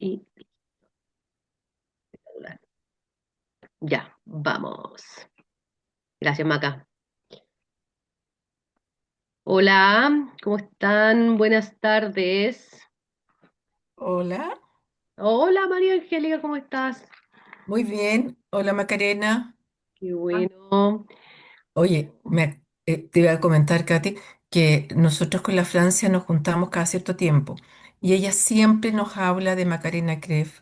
Y ya, vamos. Gracias, Maca. Hola, ¿cómo están? Buenas tardes. Hola, Hola, María Angélica, ¿cómo estás? muy bien. Hola Macarena. Qué bueno. Oye, te iba a comentar, Katy, que nosotros con la Francia nos juntamos cada cierto tiempo y ella siempre nos habla de Macarena Creff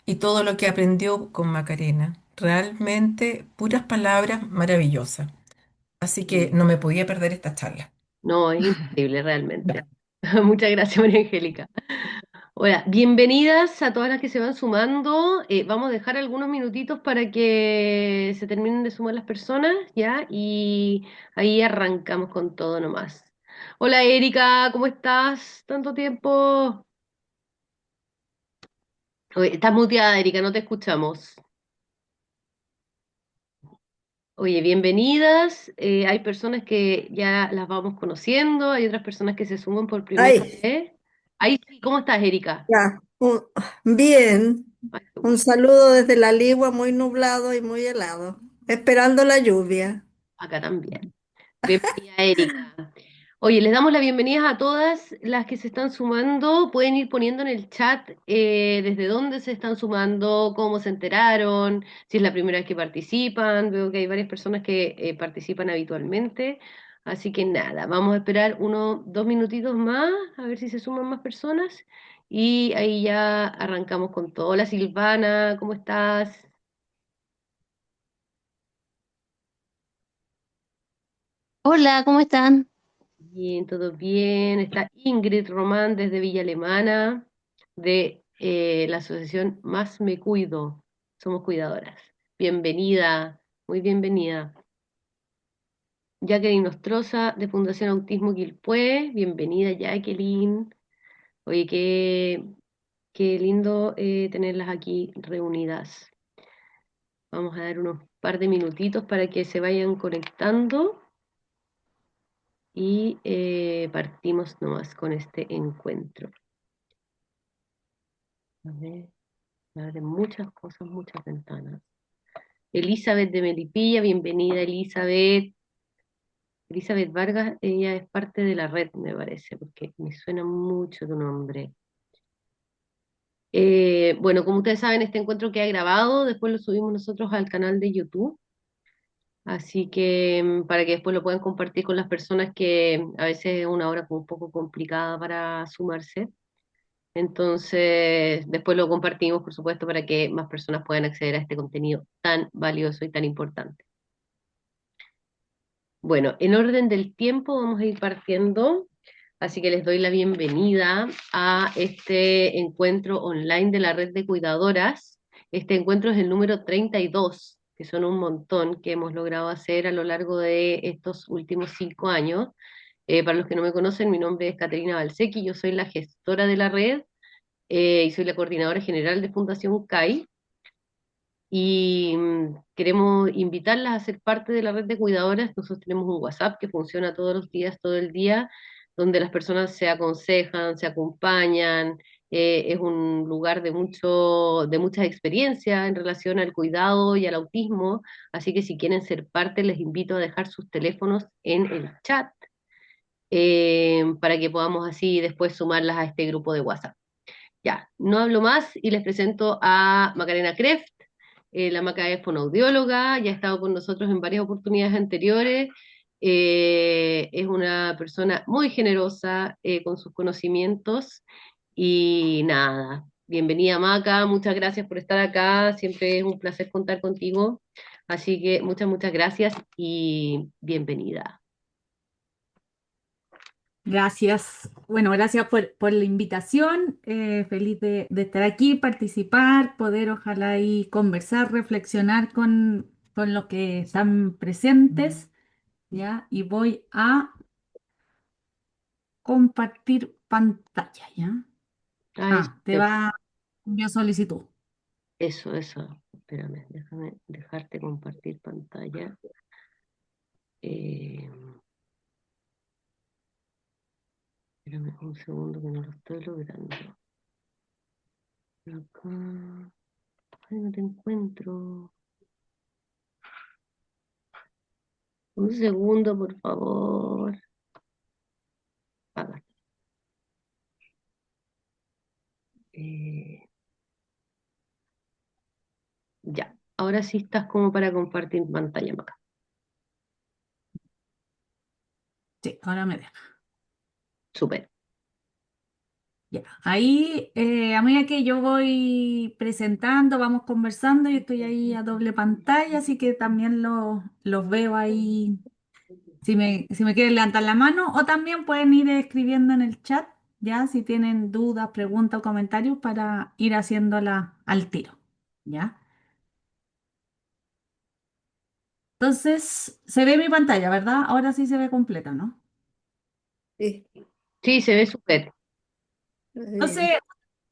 y todo lo que aprendió con Macarena. Realmente puras palabras maravillosas. Así que no me podía perder esta charla. No, es increíble realmente. Muchas gracias, María Angélica. Hola, bienvenidas a todas las que se van sumando. Vamos a dejar algunos minutitos para que se terminen de sumar las personas, ¿ya? Y ahí arrancamos con todo nomás. Hola, Erika, ¿cómo estás? Tanto tiempo. Oye, estás muteada, Erika, no te escuchamos. Oye, bienvenidas. Hay personas que ya las vamos conociendo, hay otras personas que se suman por primera Ay, vez. Ahí sí, ¿cómo estás, Erika? ya. Bien. Ay, qué Un gusto. saludo desde la Ligua, muy nublado y muy helado. Esperando la lluvia. Acá también. Bienvenida, Erika. Oye, les damos la bienvenida a todas las que se están sumando. Pueden ir poniendo en el chat desde dónde se están sumando, cómo se enteraron, si es la primera vez que participan. Veo que hay varias personas que participan habitualmente. Así que nada, vamos a esperar unos 2 minutitos más, a ver si se suman más personas. Y ahí ya arrancamos con todo. Hola Silvana, ¿cómo estás? Hola, ¿cómo están? Bien, todo bien. Está Ingrid Román desde Villa Alemana, de la asociación Más Me Cuido. Somos cuidadoras. Bienvenida, muy bienvenida. Jacqueline Nostroza, de Fundación Autismo Quilpué. Bienvenida, Jacqueline. Oye, qué lindo tenerlas aquí reunidas. Vamos a dar unos par de minutitos para que se vayan conectando y partimos nomás con este encuentro. A ver. Me abren muchas cosas, muchas ventanas. Elizabeth de Melipilla, bienvenida Elizabeth. Elizabeth Vargas, ella es parte de la red, me parece, porque me suena mucho tu nombre. Bueno, como ustedes saben, este encuentro queda grabado, después lo subimos nosotros al canal de YouTube, así que para que después lo puedan compartir con las personas que a veces es una hora como un poco complicada para sumarse. Entonces, después lo compartimos, por supuesto, para que más personas puedan acceder a este contenido tan valioso y tan importante. Bueno, en orden del tiempo vamos a ir partiendo, así que les doy la bienvenida a este encuentro online de la red de cuidadoras. Este encuentro es el número 32, que son un montón que hemos logrado hacer a lo largo de estos últimos 5 años. Para los que no me conocen, mi nombre es Caterina Balsecchi, yo soy la gestora de la red y soy la coordinadora general de Fundación CAI. Y queremos invitarlas a ser parte de la red de cuidadoras. Nosotros tenemos un WhatsApp que funciona todos los días, todo el día, donde las personas se aconsejan, se acompañan. Es un lugar de muchas experiencias en relación al cuidado y al autismo. Así que si quieren ser parte, les invito a dejar sus teléfonos en el chat para que podamos así después sumarlas a este grupo de WhatsApp. Ya, no hablo más y les presento a Macarena Kreft. La Maca es fonoaudióloga, ya ha estado con nosotros en varias oportunidades anteriores. Es una persona muy generosa con sus conocimientos. Y nada, bienvenida Maca, muchas gracias por estar acá. Siempre es un placer contar contigo. Así que muchas gracias y bienvenida. Gracias. Bueno, gracias por la invitación. Feliz de estar aquí, participar, poder ojalá y conversar, reflexionar con los que están presentes, ¿ya? Y voy a compartir pantalla, ¿ya? Ay, Ah, te va, yo solicitud. eso. Espérame, déjame dejarte compartir pantalla. Eh, Espérame un segundo que no lo estoy logrando. Acá. Ay, no te encuentro. Un segundo, por favor. Acá. Eh, ya. Ahora sí estás como para compartir pantalla, Maca. Sí, ahora me deja. Súper. Ya. Ahí, a medida que yo voy presentando, vamos conversando, yo estoy ahí a doble pantalla, así que también los veo ahí. Si me quieren levantar la mano, o también pueden ir escribiendo en el chat, ya, si tienen dudas, preguntas o comentarios para ir haciéndola al tiro, ¿ya? Entonces, se ve mi pantalla, ¿verdad? Ahora sí se ve completa, ¿no? Sí, Sí, se ve súper. muy Entonces,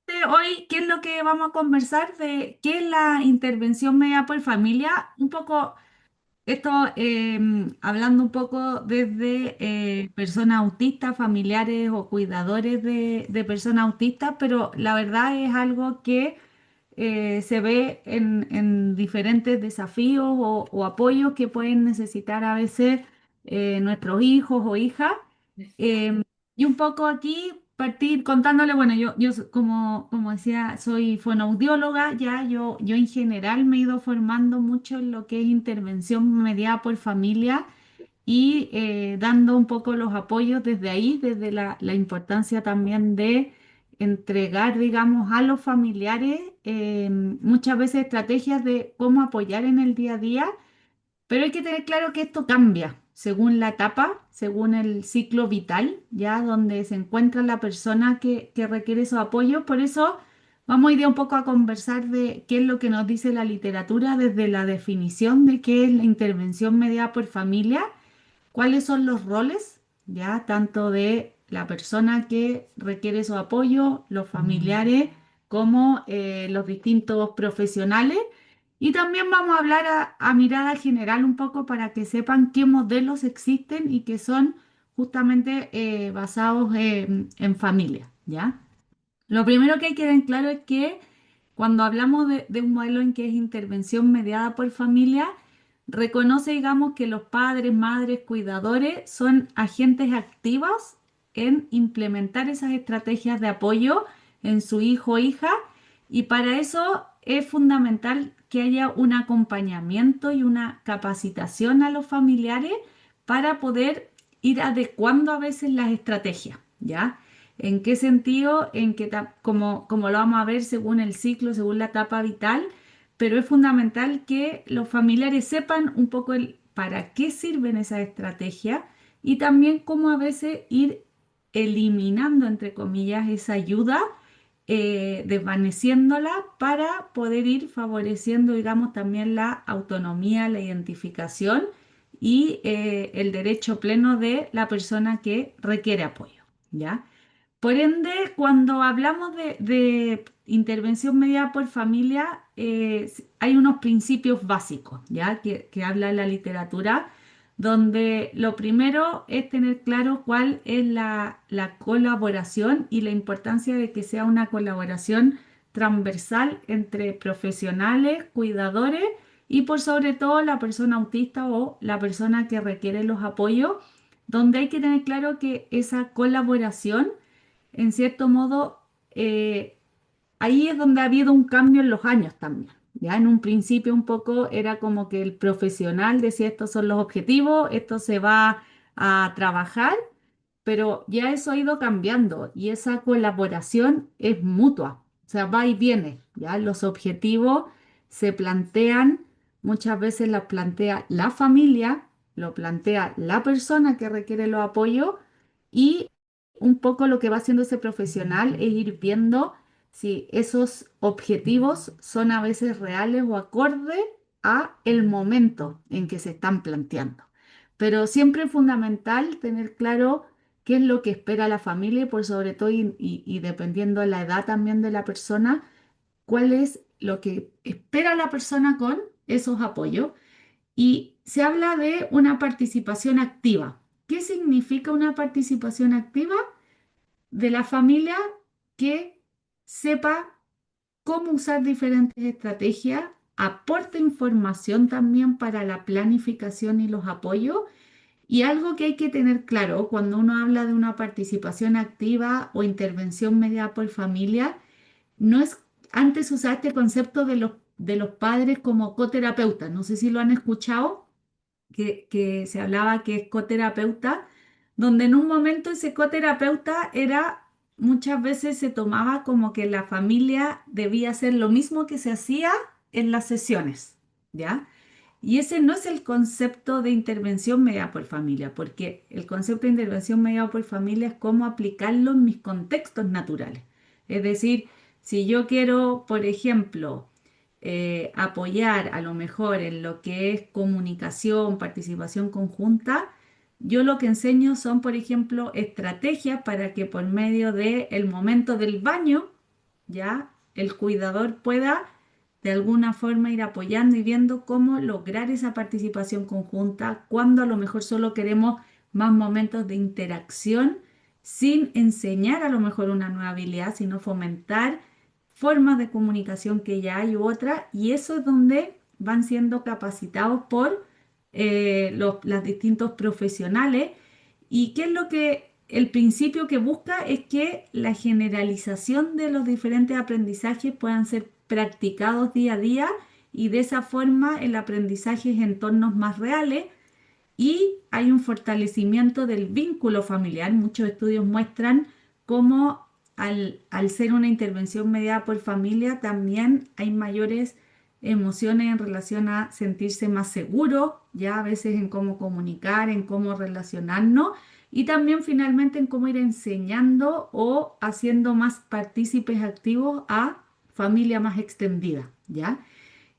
bien. hoy, ¿qué es lo que vamos a conversar de qué es la intervención media por familia? Un poco, esto hablando un poco desde personas autistas, familiares o cuidadores de personas autistas, pero la verdad es algo que se ve en diferentes desafíos o apoyos que pueden necesitar a veces nuestros hijos o hijas. Em, y un poco aquí partir contándole, bueno, como decía, soy fonoaudióloga, ya yo en general me he ido formando mucho en lo que es intervención mediada por familia y dando un poco los apoyos desde ahí, desde la importancia también de entregar, digamos, a los familiares muchas veces estrategias de cómo apoyar en el día a día, pero hay que tener claro que esto cambia según la etapa, según el ciclo vital, ya donde se encuentra la persona que requiere esos apoyos. Por eso vamos a ir un poco a conversar de qué es lo que nos dice la literatura desde la definición de qué es la intervención mediada por familia, cuáles son los roles, ya, tanto de la persona que requiere su apoyo, los familiares, como los distintos profesionales. Y también vamos a hablar a mirada general un poco para que sepan qué modelos existen y que son justamente basados en familia, ¿ya? Lo primero que hay que tener claro es que cuando hablamos de un modelo en que es intervención mediada por familia, reconoce, digamos, que los padres, madres, cuidadores son agentes activos en implementar esas estrategias de apoyo en su hijo o hija, y para eso es fundamental que haya un acompañamiento y una capacitación a los familiares para poder ir adecuando a veces las estrategias, ¿ya? ¿En qué sentido? En que, como lo vamos a ver según el ciclo, según la etapa vital, pero es fundamental que los familiares sepan un poco el para qué sirven esas estrategias y también cómo a veces ir eliminando, entre comillas, esa ayuda, desvaneciéndola para poder ir favoreciendo, digamos, también la autonomía, la identificación y el derecho pleno de la persona que requiere apoyo, ¿ya? Por ende, cuando hablamos de intervención mediada por familia, hay unos principios básicos, ¿ya? Que habla la literatura, donde lo primero es tener claro cuál es la colaboración y la importancia de que sea una colaboración transversal entre profesionales, cuidadores y por sobre todo la persona autista o la persona que requiere los apoyos, donde hay que tener claro que esa colaboración en cierto modo, ahí es donde ha habido un cambio en los años también. Ya en un principio un poco era como que el profesional decía estos son los objetivos, esto se va a trabajar, pero ya eso ha ido cambiando y esa colaboración es mutua, o sea, va y viene, ya los objetivos se plantean, muchas veces los plantea la familia, lo plantea la persona que requiere los apoyos y un poco lo que va haciendo ese profesional es ir viendo si esos objetivos son a veces reales o acorde a el momento en que se están planteando. Pero siempre es fundamental tener claro qué es lo que espera la familia y por sobre todo y dependiendo de la edad también de la persona, cuál es lo que espera la persona con esos apoyos. Y se habla de una participación activa. ¿Qué significa una participación activa? De la familia que sepa cómo usar diferentes estrategias, aporta información también para la planificación y los apoyos. Y algo que hay que tener claro cuando uno habla de una participación activa o intervención mediada por familia, no es, antes usaba este concepto de los padres como coterapeutas, no sé si lo han escuchado, que se hablaba que es coterapeuta, donde en un momento ese coterapeuta era, muchas veces se tomaba como que la familia debía hacer lo mismo que se hacía en las sesiones, ¿ya? Y ese no es el concepto de intervención mediada por familia, porque el concepto de intervención mediada por familia es cómo aplicarlo en mis contextos naturales. Es decir, si yo quiero, por ejemplo, apoyar a lo mejor en lo que es comunicación, participación conjunta, yo lo que enseño son, por ejemplo, estrategias para que por medio del momento del baño, ya el cuidador pueda de alguna forma ir apoyando y viendo cómo lograr esa participación conjunta, cuando a lo mejor solo queremos más momentos de interacción sin enseñar a lo mejor una nueva habilidad, sino fomentar formas de comunicación que ya hay u otras, y eso es donde van siendo capacitados por los distintos profesionales. ¿Y qué es lo que el principio que busca? Es que la generalización de los diferentes aprendizajes puedan ser practicados día a día, y de esa forma el aprendizaje es en entornos más reales y hay un fortalecimiento del vínculo familiar. Muchos estudios muestran cómo al ser una intervención mediada por familia también hay mayores emociones en relación a sentirse más seguro, ya a veces en cómo comunicar, en cómo relacionarnos, y también finalmente en cómo ir enseñando o haciendo más partícipes activos a familia más extendida, ¿ya?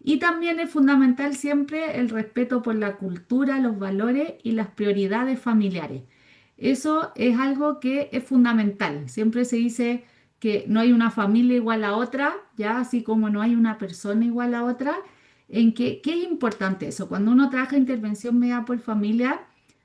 Y también es fundamental siempre el respeto por la cultura, los valores y las prioridades familiares. Eso es algo que es fundamental. Siempre se dice que no hay una familia igual a otra, ya así como no hay una persona igual a otra. ¿Qué es importante eso? Cuando uno trabaja intervención media por familia,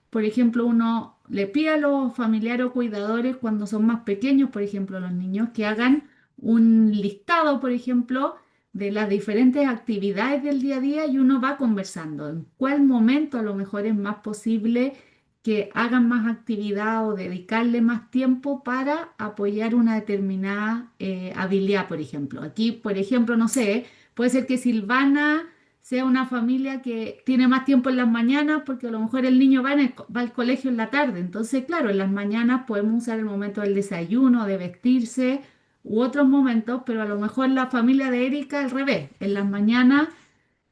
por ejemplo, uno le pide a los familiares o cuidadores cuando son más pequeños, por ejemplo, los niños, que hagan un listado, por ejemplo, de las diferentes actividades del día a día, y uno va conversando en cuál momento a lo mejor es más posible que hagan más actividad o dedicarle más tiempo para apoyar una determinada habilidad, por ejemplo. Aquí, por ejemplo, no sé, puede ser que Silvana sea una familia que tiene más tiempo en las mañanas porque a lo mejor el niño va al colegio en la tarde. Entonces, claro, en las mañanas podemos usar el momento del desayuno, de vestirse u otros momentos, pero a lo mejor la familia de Erika al revés. En las mañanas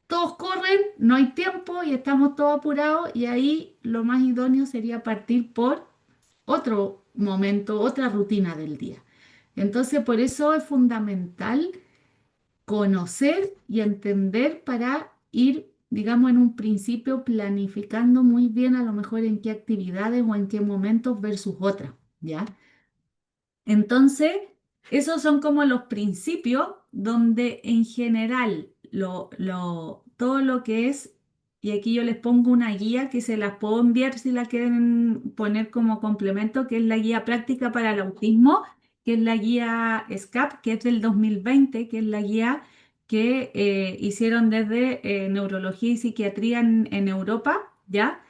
todos corren, no hay tiempo y estamos todos apurados, y ahí lo más idóneo sería partir por otro momento, otra rutina del día. Entonces, por eso es fundamental conocer y entender para ir, digamos, en un principio planificando muy bien a lo mejor en qué actividades o en qué momentos versus otras, ¿ya? Entonces, esos son como los principios donde en general todo lo que es, y aquí yo les pongo una guía que se las puedo enviar si la quieren poner como complemento, que es la guía práctica para el autismo, que es la guía SCAP, que es del 2020, que es la guía que hicieron desde Neurología y Psiquiatría en Europa, ¿ya?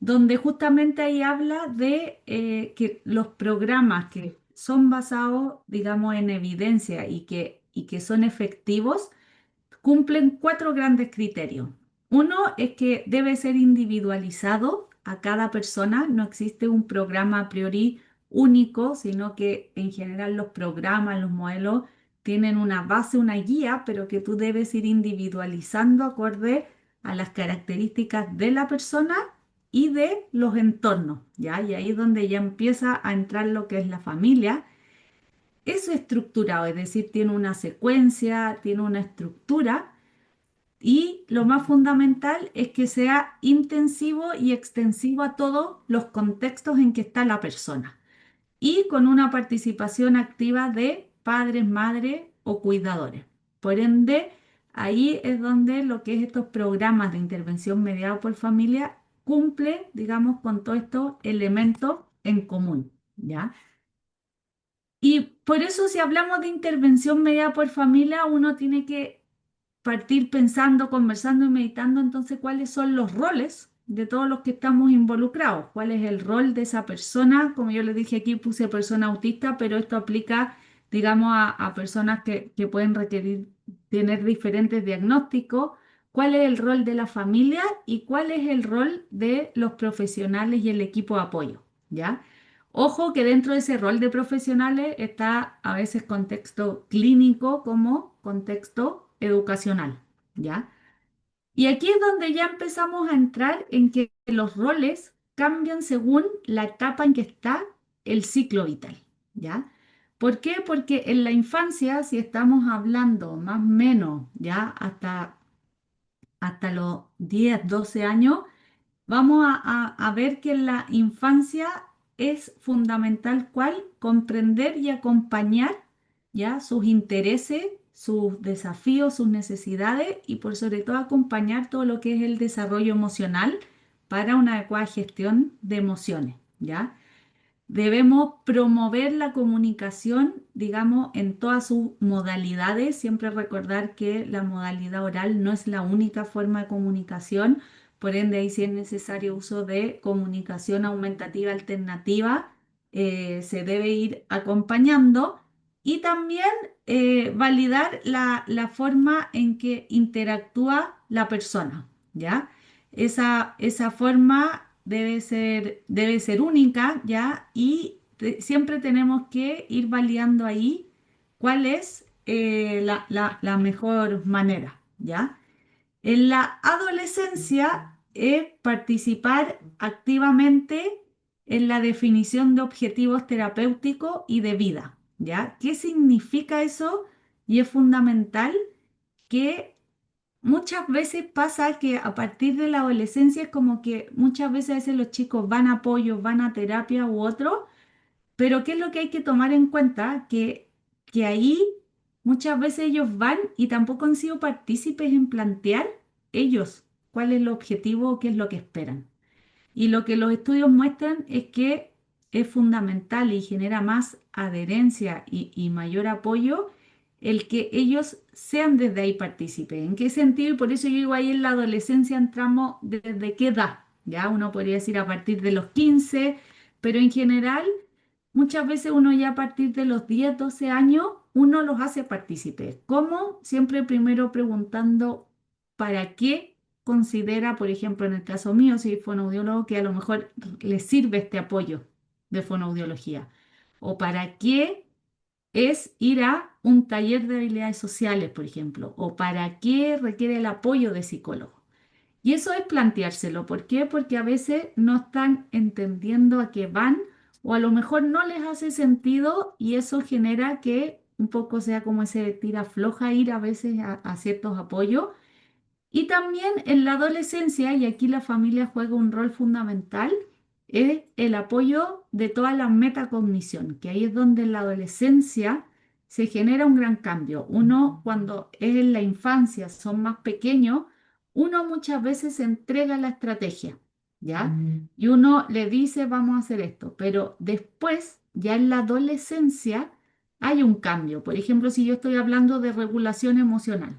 Donde justamente ahí habla de que los programas que son basados, digamos, en evidencia y que son efectivos, cumplen cuatro grandes criterios. Uno es que debe ser individualizado a cada persona, no existe un programa a priori único, sino que en general los programas, los modelos tienen una base, una guía, pero que tú debes ir individualizando acorde a las características de la persona y de los entornos, ¿ya? Y ahí es donde ya empieza a entrar lo que es la familia. Es estructurado, es decir, tiene una secuencia, tiene una estructura, y lo más fundamental es que sea intensivo y extensivo a todos los contextos en que está la persona, y con una participación activa de padres, madres o cuidadores. Por ende, ahí es donde lo que es estos programas de intervención mediados por familia cumple, digamos, con todos estos elementos en común, ¿ya? Y por eso si hablamos de intervención mediada por familia, uno tiene que partir pensando, conversando y meditando entonces cuáles son los roles de todos los que estamos involucrados, cuál es el rol de esa persona, como yo les dije aquí puse persona autista, pero esto aplica, digamos, a personas que pueden requerir tener diferentes diagnósticos, cuál es el rol de la familia y cuál es el rol de los profesionales y el equipo de apoyo, ¿ya? Ojo que dentro de ese rol de profesionales está a veces contexto clínico como contexto educacional, ¿ya? Y aquí es donde ya empezamos a entrar en que los roles cambian según la etapa en que está el ciclo vital, ¿ya? ¿Por qué? Porque en la infancia, si estamos hablando más o menos, ¿ya? Hasta los 10 12 años, vamos a ver que en la infancia es fundamental cuál comprender y acompañar ya sus intereses, sus desafíos, sus necesidades y por sobre todo acompañar todo lo que es el desarrollo emocional para una adecuada gestión de emociones, ¿ya? Debemos promover la comunicación, digamos, en todas sus modalidades. Siempre recordar que la modalidad oral no es la única forma de comunicación. Por ende, ahí sí es necesario uso de comunicación aumentativa alternativa. Se debe ir acompañando y también validar la forma en que interactúa la persona, ¿ya? Esa forma debe ser única, ¿ya? Y siempre tenemos que ir validando ahí cuál es la mejor manera, ¿ya? En la adolescencia es participar activamente en la definición de objetivos terapéuticos y de vida, ¿ya? ¿Qué significa eso? Y es fundamental que muchas veces pasa que a partir de la adolescencia es como que muchas veces los chicos van a apoyo, van a terapia u otro, pero ¿qué es lo que hay que tomar en cuenta? Que ahí muchas veces ellos van y tampoco han sido partícipes en plantear ellos cuál es el objetivo o qué es lo que esperan. Y lo que los estudios muestran es que es fundamental y genera más adherencia y mayor apoyo el que ellos sean desde ahí partícipes. ¿En qué sentido? Y por eso yo digo ahí en la adolescencia entramos desde qué edad. Ya uno podría decir a partir de los 15, pero en general muchas veces uno ya a partir de los 10 12 años, uno los hace partícipes. ¿Cómo? Siempre primero preguntando para qué considera, por ejemplo, en el caso mío, si es fonoaudiólogo, que a lo mejor le sirve este apoyo de fonoaudiología. O para qué es ir a un taller de habilidades sociales, por ejemplo. O para qué requiere el apoyo de psicólogo. Y eso es planteárselo. ¿Por qué? Porque a veces no están entendiendo a qué van o a lo mejor no les hace sentido y eso genera que un poco sea como ese tira floja ir a veces a ciertos apoyos. Y también en la adolescencia, y aquí la familia juega un rol fundamental, es el apoyo de toda la metacognición, que ahí es donde en la adolescencia se genera un gran cambio. Uno, cuando es en la infancia, son más pequeños, uno muchas veces se entrega la estrategia, ¿ya? Y uno le dice, vamos a hacer esto, pero después, ya en la adolescencia, hay un cambio. Por ejemplo, si yo estoy hablando de regulación emocional.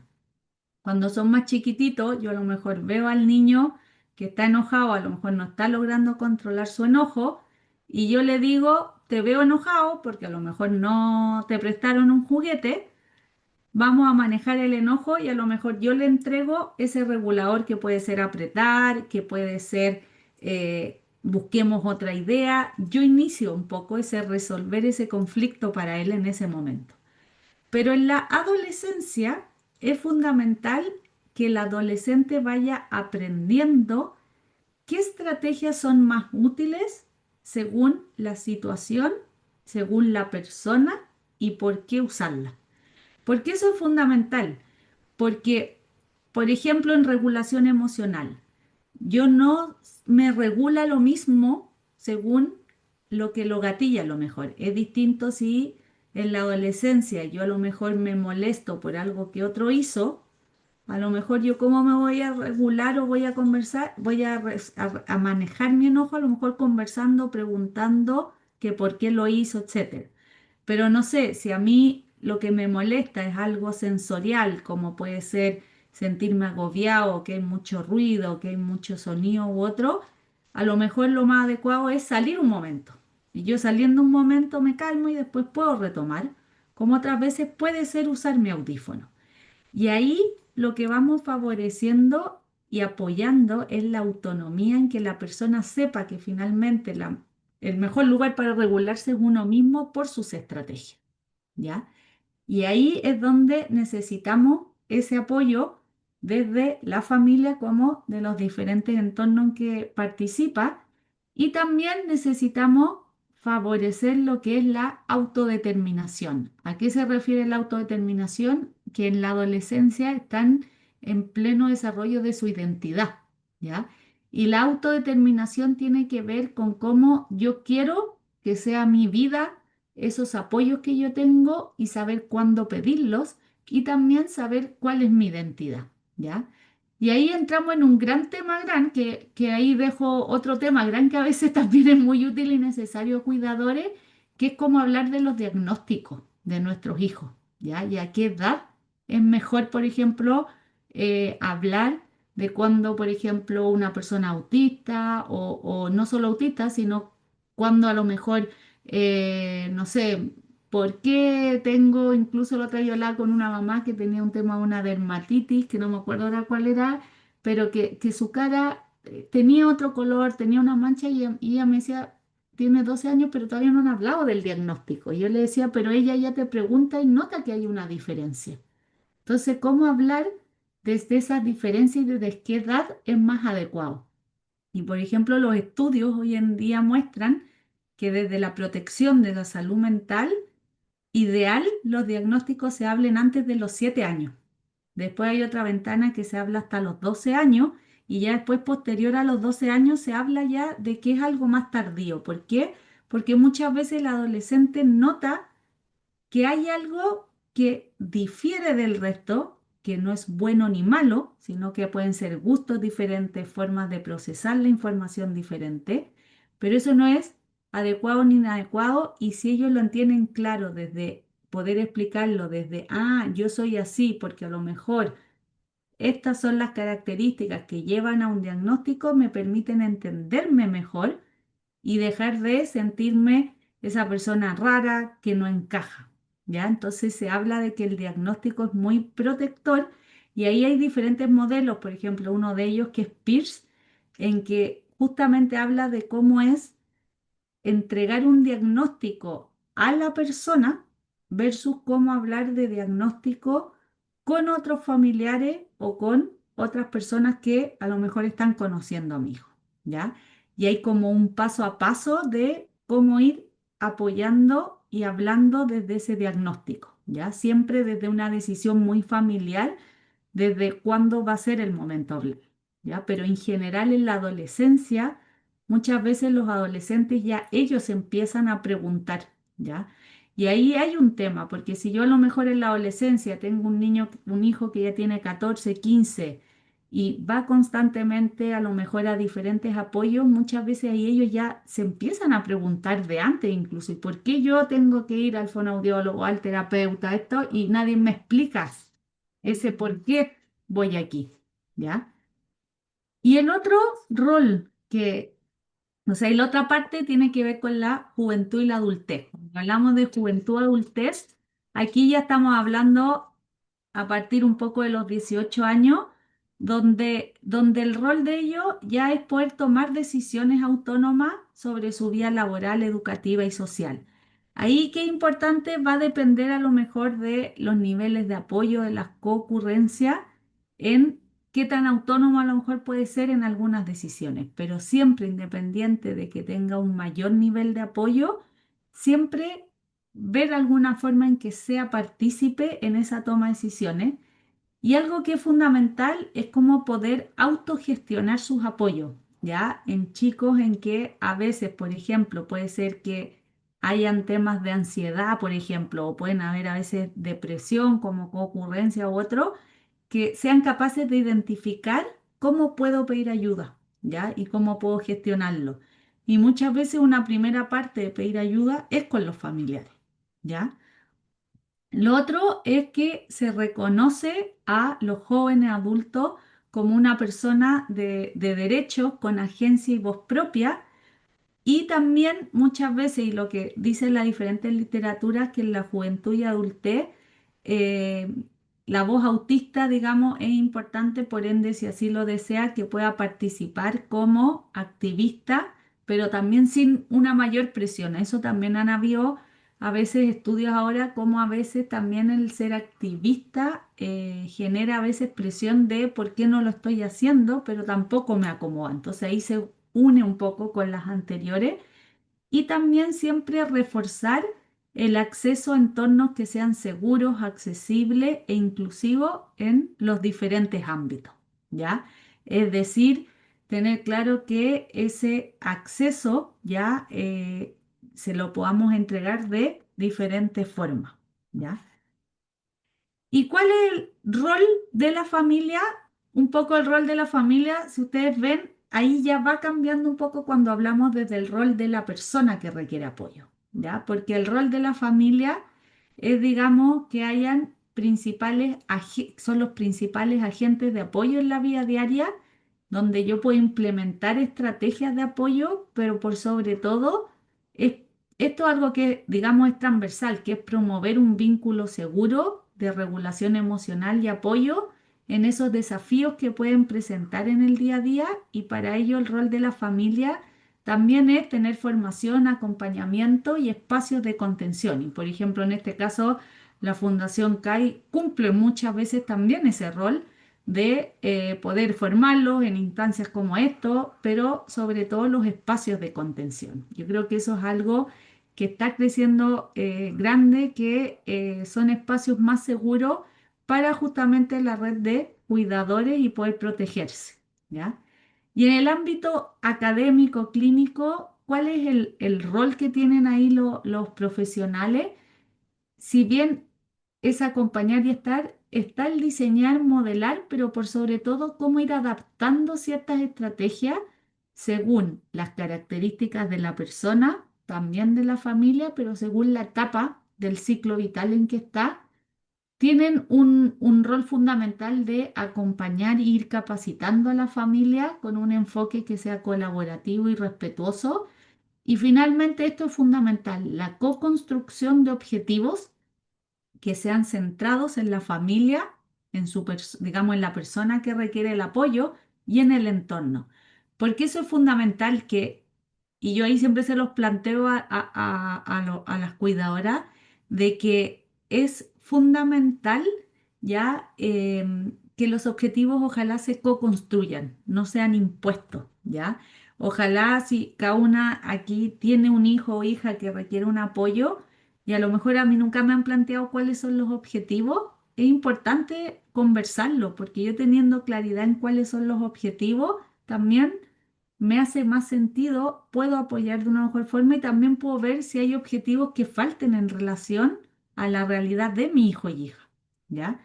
Cuando son más chiquititos, yo a lo mejor veo al niño que está enojado, a lo mejor no está logrando controlar su enojo, y yo le digo, te veo enojado porque a lo mejor no te prestaron un juguete, vamos a manejar el enojo y a lo mejor yo le entrego ese regulador que puede ser apretar, que puede ser busquemos otra idea. Yo inicio un poco ese resolver ese conflicto para él en ese momento. Pero en la adolescencia es fundamental que el adolescente vaya aprendiendo qué estrategias son más útiles según la situación, según la persona y por qué usarla. Porque eso es fundamental. Porque, por ejemplo, en regulación emocional, yo no me regula lo mismo según lo que lo gatilla a lo mejor. Es distinto si en la adolescencia yo a lo mejor me molesto por algo que otro hizo, a lo mejor yo cómo me voy a regular o voy a conversar, voy a manejar mi enojo, a lo mejor conversando, preguntando que por qué lo hizo, etcétera. pero no sé, si a mí lo que me molesta es algo sensorial, como puede ser sentirme agobiado, que hay mucho ruido, que hay mucho sonido u otro, a lo mejor lo más adecuado es salir un momento. Y yo saliendo un momento me calmo y después puedo retomar, como otras veces puede ser usar mi audífono. Y ahí lo que vamos favoreciendo y apoyando es la autonomía en que la persona sepa que finalmente el mejor lugar para regularse es uno mismo por sus estrategias, ¿ya? Y ahí es donde necesitamos ese apoyo desde la familia como de los diferentes entornos en que participa. Y también necesitamos favorecer lo que es la autodeterminación. ¿A qué se refiere la autodeterminación? Que en la adolescencia están en pleno desarrollo de su identidad, ¿ya? Y la autodeterminación tiene que ver con cómo yo quiero que sea mi vida, esos apoyos que yo tengo y saber cuándo pedirlos y también saber cuál es mi identidad, ¿ya? Y ahí entramos en un gran tema gran, que ahí dejo otro tema gran que a veces también es muy útil y necesario, cuidadores, que es cómo hablar de los diagnósticos de nuestros hijos, ¿ya? Y a qué edad es mejor, por ejemplo, hablar de cuando, por ejemplo, una persona autista o no solo autista, sino cuando a lo mejor no sé, por qué tengo, incluso lo traigo la con una mamá que tenía un tema de una dermatitis, que no me acuerdo ahora cuál era, pero que su cara tenía otro color, tenía una mancha y ella me decía, tiene 12 años, pero todavía no han hablado del diagnóstico. Y yo le decía, pero ella ya te pregunta y nota que hay una diferencia. Entonces, ¿cómo hablar desde esas diferencias y desde qué edad es más adecuado? Y por ejemplo, los estudios hoy en día muestran que desde la protección de la salud mental, ideal los diagnósticos se hablen antes de los 7 años. Después hay otra ventana que se habla hasta los 12 años y ya después, posterior a los 12 años, se habla ya de que es algo más tardío. ¿Por qué? Porque muchas veces el adolescente nota que hay algo que difiere del resto, que no es bueno ni malo, sino que pueden ser gustos diferentes, formas de procesar la información diferente, pero eso no es adecuado ni inadecuado y si ellos lo entienden claro desde poder explicarlo desde, yo soy así porque a lo mejor estas son las características que llevan a un diagnóstico, me permiten entenderme mejor y dejar de sentirme esa persona rara que no encaja, ¿ya? Entonces se habla de que el diagnóstico es muy protector y ahí hay diferentes modelos, por ejemplo, uno de ellos que es Pierce, en que justamente habla de cómo es entregar un diagnóstico a la persona versus cómo hablar de diagnóstico con otros familiares o con otras personas que a lo mejor están conociendo a mi hijo, ¿ya? Y hay como un paso a paso de cómo ir apoyando y hablando desde ese diagnóstico, ¿ya? Siempre desde una decisión muy familiar, desde cuándo va a ser el momento de hablar, ¿ya? Pero en general en la adolescencia muchas veces los adolescentes ya ellos empiezan a preguntar, ¿ya? Y ahí hay un tema, porque si yo a lo mejor en la adolescencia tengo un niño, un hijo que ya tiene 14, 15 y va constantemente a lo mejor a diferentes apoyos, muchas veces ahí ellos ya se empiezan a preguntar de antes incluso, ¿y por qué yo tengo que ir al fonoaudiólogo, al terapeuta, esto, y nadie me explica ese por qué voy aquí, ¿ya? Y el otro rol que o sea, y la otra parte tiene que ver con la juventud y la adultez. Cuando hablamos de juventud adultez, aquí ya estamos hablando a partir un poco de los 18 años, donde el rol de ellos ya es poder tomar decisiones autónomas sobre su vida laboral, educativa y social. Ahí, qué importante, va a depender a lo mejor de los niveles de apoyo, de las concurrencias, en qué tan autónomo a lo mejor puede ser en algunas decisiones, pero siempre independiente de que tenga un mayor nivel de apoyo, siempre ver alguna forma en que sea partícipe en esa toma de decisiones. Y algo que es fundamental es cómo poder autogestionar sus apoyos, ¿ya? En chicos en que a veces, por ejemplo, puede ser que hayan temas de ansiedad, por ejemplo, o pueden haber a veces depresión como ocurrencia u otro, que sean capaces de identificar cómo puedo pedir ayuda, ¿ya? Y cómo puedo gestionarlo. Y muchas veces una primera parte de pedir ayuda es con los familiares. ¿ya? Lo otro es que se reconoce a los jóvenes adultos como una persona de derechos con agencia y voz propia y también muchas veces, y lo que dicen las diferentes literaturas, que en la juventud y adultez eh, la voz autista, digamos, es importante, por ende, si así lo desea, que pueda participar como activista, pero también sin una mayor presión. Eso también han habido a veces estudios ahora, como a veces también el ser activista genera a veces presión de por qué no lo estoy haciendo, pero tampoco me acomoda. Entonces ahí se une un poco con las anteriores y también siempre reforzar el acceso a entornos que sean seguros, accesibles e inclusivos en los diferentes ámbitos, ¿ya? Es decir, tener claro que ese acceso ya se lo podamos entregar de diferentes formas, ¿ya? ¿Y cuál es el rol de la familia? Un poco el rol de la familia, si ustedes ven, ahí ya va cambiando un poco cuando hablamos desde el rol de la persona que requiere apoyo, ¿ya? Porque el rol de la familia es, digamos, que hayan son los principales agentes de apoyo en la vida diaria, donde yo puedo implementar estrategias de apoyo, pero por sobre todo, es esto es algo que, digamos, es transversal, que es promover un vínculo seguro de regulación emocional y apoyo en esos desafíos que pueden presentar en el día a día y para ello el rol de la familia también es tener formación, acompañamiento y espacios de contención. Y por ejemplo, en este caso, la Fundación CAI cumple muchas veces también ese rol de poder formarlos en instancias como esto, pero sobre todo los espacios de contención. Yo creo que eso es algo que está creciendo grande, que son espacios más seguros para justamente la red de cuidadores y poder protegerse, ¿ya? Y en el ámbito académico, clínico, ¿cuál es el rol que tienen ahí los profesionales? Si bien es acompañar y estar, está el diseñar, modelar, pero por sobre todo cómo ir adaptando ciertas estrategias según las características de la persona, también de la familia, pero según la etapa del ciclo vital en que está, tienen un rol fundamental de acompañar e ir capacitando a la familia con un enfoque que sea colaborativo y respetuoso. Y finalmente esto es fundamental, la co-construcción de objetivos que sean centrados en la familia, digamos, en la persona que requiere el apoyo y en el entorno. Porque eso es fundamental y yo ahí siempre se los planteo a las cuidadoras, de que es fundamental ya que los objetivos ojalá se co-construyan, no sean impuestos, ¿ya? Ojalá si cada una aquí tiene un hijo o hija que requiere un apoyo, y a lo mejor a mí nunca me han planteado cuáles son los objetivos. Es importante conversarlo, porque yo teniendo claridad en cuáles son los objetivos, también me hace más sentido, puedo apoyar de una mejor forma y también puedo ver si hay objetivos que falten en relación a la realidad de mi hijo y hija, ¿ya?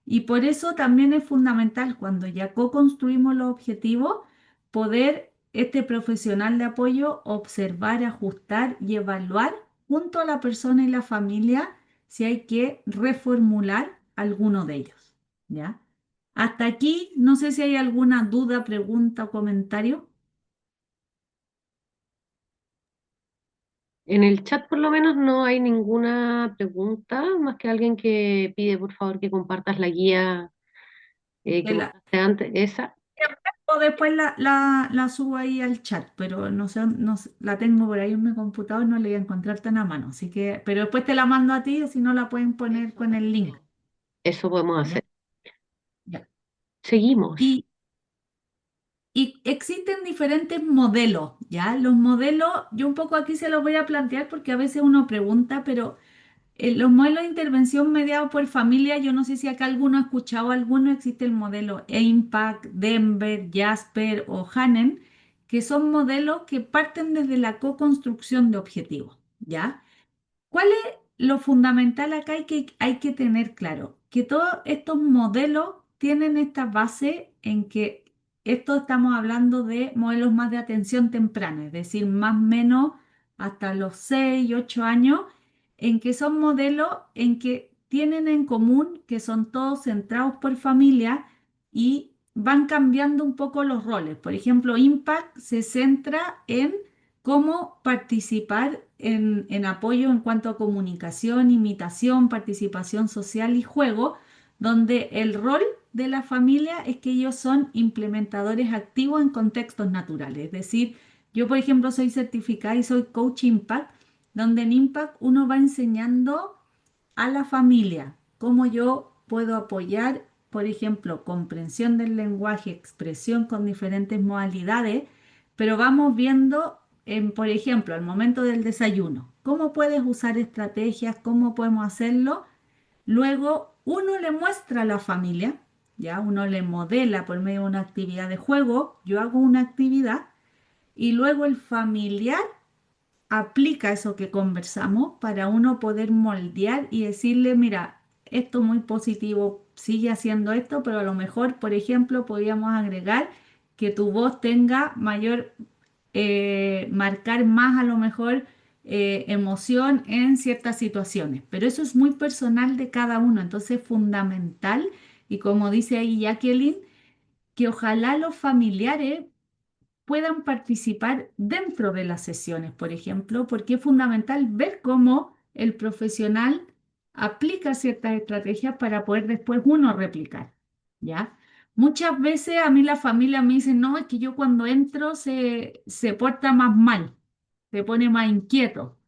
Y por eso también es fundamental cuando ya co-construimos los objetivos, poder este profesional de apoyo observar, ajustar y evaluar junto a la persona y la familia si hay que reformular alguno de ellos, ¿ya? Hasta aquí, no sé si hay alguna duda, pregunta o comentario. En el chat por lo menos no hay ninguna pregunta, más que alguien que pide por favor que compartas la guía que Que la- mostraste antes, esa. o después la subo ahí al chat, pero no sé, la tengo por ahí en mi computador, no la voy a encontrar tan a mano, así que, pero después te la mando a ti, o si no la pueden poner con el link, Eso podemos ¿ya? hacer. Ya. Seguimos. Y, y existen diferentes modelos, ¿ya? Los modelos, yo un poco aquí se los voy a plantear porque a veces uno pregunta, pero los modelos de intervención mediados por familia, yo no sé si acá alguno ha escuchado alguno, existe el modelo EIMPACT, Denver, Jasper o Hanen, que son modelos que parten desde la co-construcción de objetivos, ¿ya? ¿Cuál es lo fundamental acá? Hay que tener claro que todos estos modelos tienen esta base en que esto estamos hablando de modelos más de atención temprana, es decir, más o menos hasta los 6 8 años en que son modelos en que tienen en común que son todos centrados por familia y van cambiando un poco los roles. Por ejemplo, Impact se centra en cómo participar en apoyo en cuanto a comunicación, imitación, participación social y juego, donde el rol de la familia es que ellos son implementadores activos en contextos naturales. Es decir, yo, por ejemplo, soy certificada y soy coach Impact, donde en Impact uno va enseñando a la familia cómo yo puedo apoyar, por ejemplo, comprensión del lenguaje, expresión con diferentes modalidades, pero vamos viendo, por ejemplo, al momento del desayuno, cómo puedes usar estrategias, cómo podemos hacerlo. Luego uno le muestra a la familia, ya uno le modela por medio de una actividad de juego, yo hago una actividad y luego el familiar aplica eso que conversamos para uno poder moldear y decirle, mira, esto es muy positivo, sigue haciendo esto, pero a lo mejor, por ejemplo, podríamos agregar que tu voz tenga mayor, marcar más a lo mejor emoción en ciertas situaciones, pero eso es muy personal de cada uno, entonces es fundamental y como dice ahí Jacqueline, que ojalá los familiares puedan participar dentro de las sesiones, por ejemplo, porque es fundamental ver cómo el profesional aplica ciertas estrategias para poder después uno replicar, ¿ya? Muchas veces a mí la familia me dice, no, es que yo cuando entro se porta más mal, se pone más inquieto.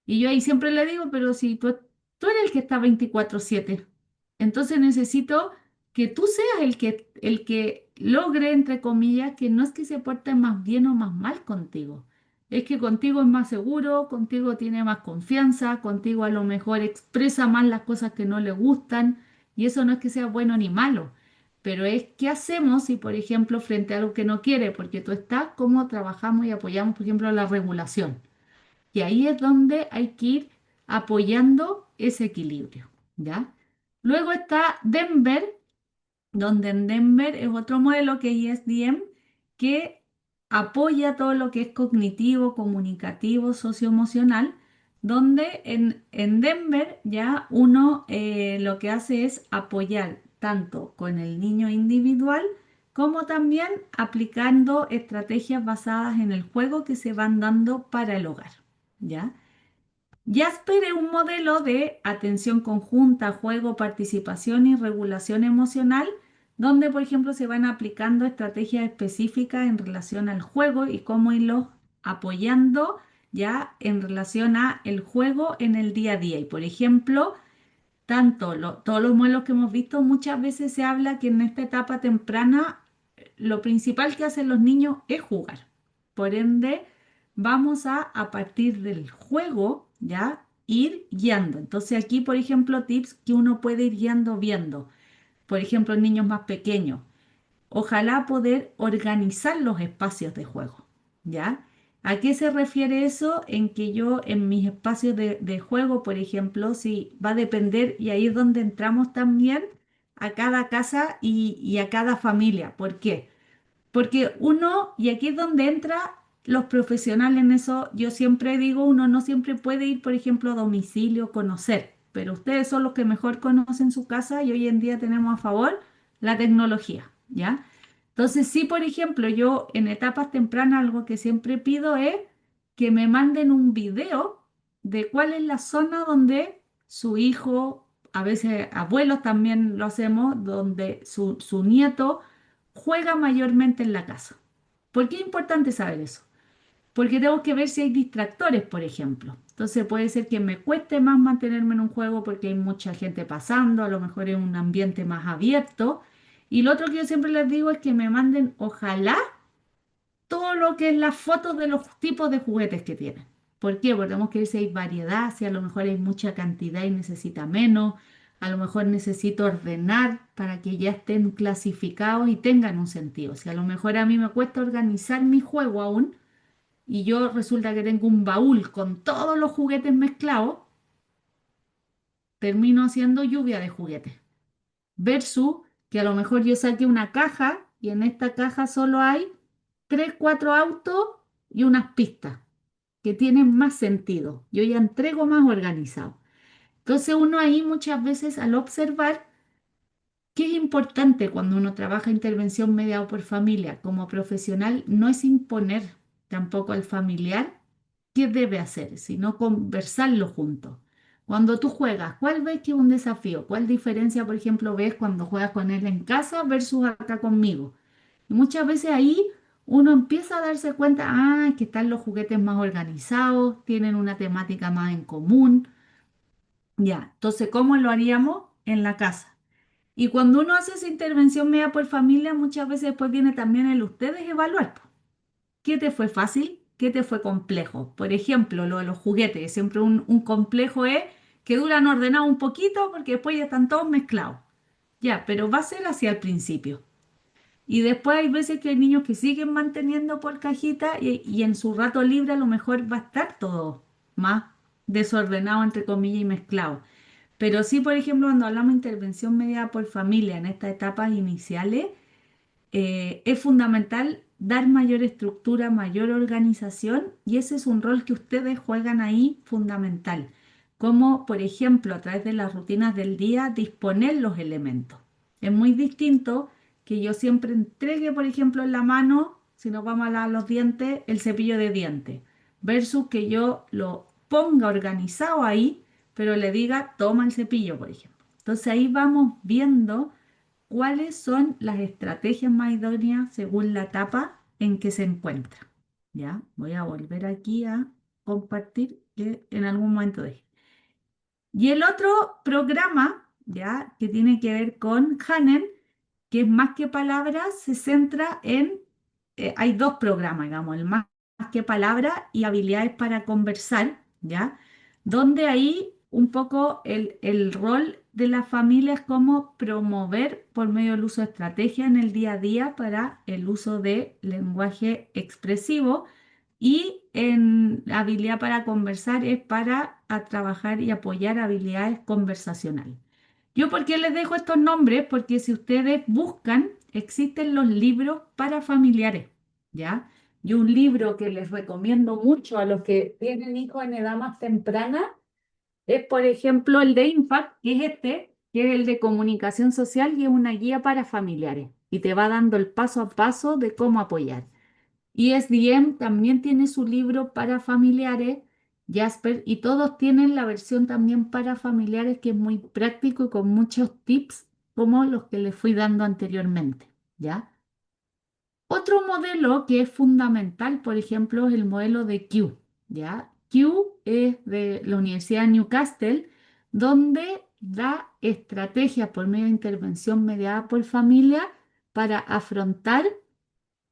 Y yo ahí siempre le digo, pero si tú eres el que está 24/7, entonces necesito que tú seas el que logre, entre comillas, que no es que se porte más bien o más mal contigo, es que contigo es más seguro, contigo tiene más confianza, contigo a lo mejor expresa más las cosas que no le gustan, y eso no es que sea bueno ni malo, pero es qué hacemos si, por ejemplo, frente a algo que no quiere, porque tú estás, cómo trabajamos y apoyamos, por ejemplo, la regulación. Y ahí es donde hay que ir apoyando ese equilibrio, ¿ya? Luego está Denver, donde en Denver es otro modelo que es ESDM, que apoya todo lo que es cognitivo, comunicativo, socioemocional, donde en Denver ya uno lo que hace es apoyar tanto con el niño individual como también aplicando estrategias basadas en el juego que se van dando para el hogar, ¿ya? Jasper es un modelo de atención conjunta, juego, participación y regulación emocional, donde, por ejemplo, se van aplicando estrategias específicas en relación al juego y cómo irlos apoyando ya en relación a el juego en el día a día. Y, por ejemplo, todos los modelos que hemos visto, muchas veces se habla que en esta etapa temprana lo principal que hacen los niños es jugar. Por ende, vamos a partir del juego, ¿ya? Ir guiando. Entonces aquí, por ejemplo, tips que uno puede ir guiando viendo. Por ejemplo, en niños más pequeños. Ojalá poder organizar los espacios de juego, ¿ya? ¿A qué se refiere eso? En que yo en mis espacios de juego, por ejemplo, si va a depender, y ahí es donde entramos también a cada casa y a cada familia. ¿Por qué? Porque uno, y aquí es donde entra los profesionales en eso, yo siempre digo, uno no siempre puede ir, por ejemplo, a domicilio, conocer, pero ustedes son los que mejor conocen su casa y hoy en día tenemos a favor la tecnología, ¿ya? Entonces, sí, por ejemplo, yo en etapas tempranas algo que siempre pido es que me manden un video de cuál es la zona donde su hijo, a veces abuelos también lo hacemos, donde su nieto juega mayormente en la casa. ¿Por qué es importante saber eso? Porque tengo que ver si hay distractores, por ejemplo. Entonces puede ser que me cueste más mantenerme en un juego porque hay mucha gente pasando, a lo mejor es un ambiente más abierto. Y lo otro que yo siempre les digo es que me manden, ojalá, todo lo que es las fotos de los tipos de juguetes que tienen. ¿Por qué? Porque tenemos que ver si hay variedad, si a lo mejor hay mucha cantidad y necesita menos, a lo mejor necesito ordenar para que ya estén clasificados y tengan un sentido. Si a lo mejor a mí me cuesta organizar mi juego aún y yo resulta que tengo un baúl con todos los juguetes mezclados, termino haciendo lluvia de juguetes. Versus que a lo mejor yo saque una caja y en esta caja solo hay 3, 4 autos y unas pistas que tienen más sentido. Yo ya entrego más organizado. Entonces uno ahí muchas veces al observar, ¿qué es importante cuando uno trabaja intervención media o por familia? Como profesional, no es imponer tampoco al familiar qué debe hacer, sino conversarlo juntos. Cuando tú juegas, ¿cuál ves que es un desafío? ¿Cuál diferencia, por ejemplo, ves cuando juegas con él en casa versus acá conmigo? Y muchas veces ahí uno empieza a darse cuenta, que están los juguetes más organizados, tienen una temática más en común. Ya, entonces, ¿cómo lo haríamos en la casa? Y cuando uno hace esa intervención media por familia, muchas veces después viene también el ustedes evaluar, po. ¿Qué te fue fácil? ¿Qué te fue complejo? Por ejemplo, lo de los juguetes. Siempre un complejo es que duran ordenados un poquito porque después ya están todos mezclados. Ya, pero va a ser así al principio. Y después hay veces que hay niños que siguen manteniendo por cajita y en su rato libre a lo mejor va a estar todo más desordenado, entre comillas, y mezclado. Pero sí, por ejemplo, cuando hablamos de intervención mediada por familia en estas etapas iniciales, es fundamental dar mayor estructura, mayor organización y ese es un rol que ustedes juegan ahí fundamental. Como, por ejemplo, a través de las rutinas del día, disponer los elementos. Es muy distinto que yo siempre entregue, por ejemplo, en la mano, si nos vamos a lavar los dientes, el cepillo de dientes, versus que yo lo ponga organizado ahí, pero le diga, toma el cepillo, por ejemplo. Entonces ahí vamos viendo cuáles son las estrategias más idóneas según la etapa en que se encuentra. Ya, voy a volver aquí a compartir que en algún momento dejé. Y el otro programa, ya, que tiene que ver con Hanem, que es más que palabras, se centra en, hay dos programas, digamos, el más que palabras y habilidades para conversar, ya, donde ahí un poco el rol de la familia es como promover por medio del uso de estrategia en el día a día para el uso de lenguaje expresivo y en habilidad para conversar es para trabajar y apoyar habilidades conversacionales. Yo, ¿por qué les dejo estos nombres? Porque si ustedes buscan, existen los libros para familiares, ¿ya? Y un libro que les recomiendo mucho a los que tienen hijos en edad más temprana es, por ejemplo, el de Impact, que es este, que es el de comunicación social y es una guía para familiares. Y te va dando el paso a paso de cómo apoyar. ESDM también tiene su libro para familiares, Jasper, y todos tienen la versión también para familiares que es muy práctico y con muchos tips como los que les fui dando anteriormente, ¿ya? Otro modelo que es fundamental, por ejemplo, es el modelo de Q, ¿ya? Q es de la Universidad de Newcastle, donde da estrategias por medio de intervención mediada por familia para afrontar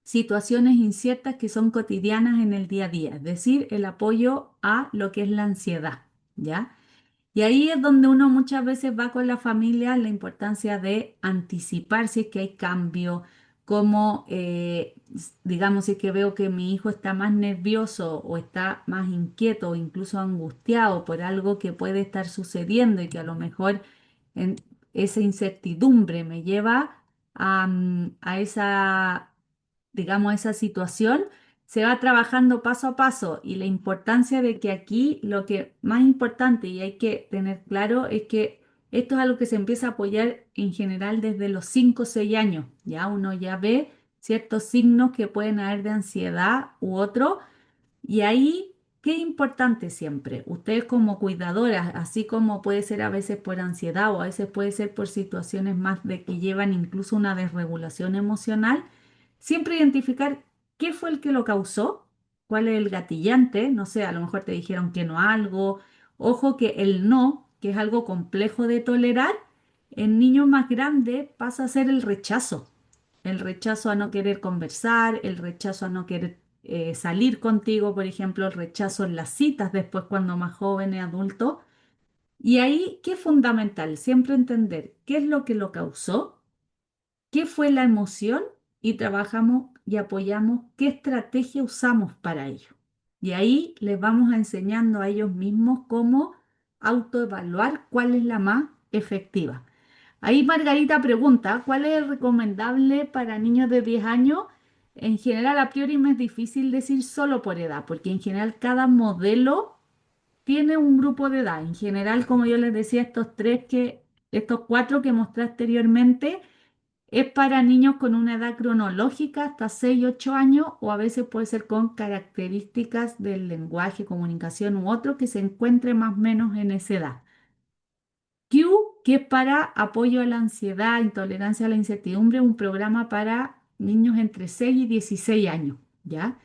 situaciones inciertas que son cotidianas en el día a día, es decir, el apoyo a lo que es la ansiedad, ¿ya? Y ahí es donde uno muchas veces va con la familia, la importancia de anticipar si es que hay cambio, como, digamos, si es que veo que mi hijo está más nervioso o está más inquieto o incluso angustiado por algo que puede estar sucediendo y que a lo mejor en esa incertidumbre me lleva a esa, digamos, esa situación, se va trabajando paso a paso y la importancia de que aquí lo que más importante y hay que tener claro es que esto es algo que se empieza a apoyar en general desde los 5 o 6 años. Ya uno ya ve ciertos signos que pueden haber de ansiedad u otro y ahí, qué importante siempre, ustedes como cuidadoras, así como puede ser a veces por ansiedad o a veces puede ser por situaciones más de que llevan incluso una desregulación emocional, siempre identificar qué fue el que lo causó, cuál es el gatillante, no sé, a lo mejor te dijeron que no a algo, ojo que el no, que es algo complejo de tolerar, en niños más grandes pasa a ser el rechazo a no querer conversar, el rechazo a no querer salir contigo, por ejemplo, el rechazo en las citas después cuando más joven y adulto. Y ahí, ¿qué es fundamental? Siempre entender qué es lo que lo causó, qué fue la emoción y trabajamos y apoyamos qué estrategia usamos para ello. Y ahí les vamos a enseñando a ellos mismos cómo autoevaluar cuál es la más efectiva. Ahí Margarita pregunta, ¿cuál es el recomendable para niños de 10 años? En general, a priori me es difícil decir solo por edad, porque en general cada modelo tiene un grupo de edad. En general, como yo les decía, estos cuatro que mostré anteriormente, es para niños con una edad cronológica hasta 6 8 años o a veces puede ser con características del lenguaje, comunicación u otro que se encuentre más o menos en esa edad. Q, que es para apoyo a la ansiedad, intolerancia a la incertidumbre, un programa para niños entre 6 y 16 años, ¿ya?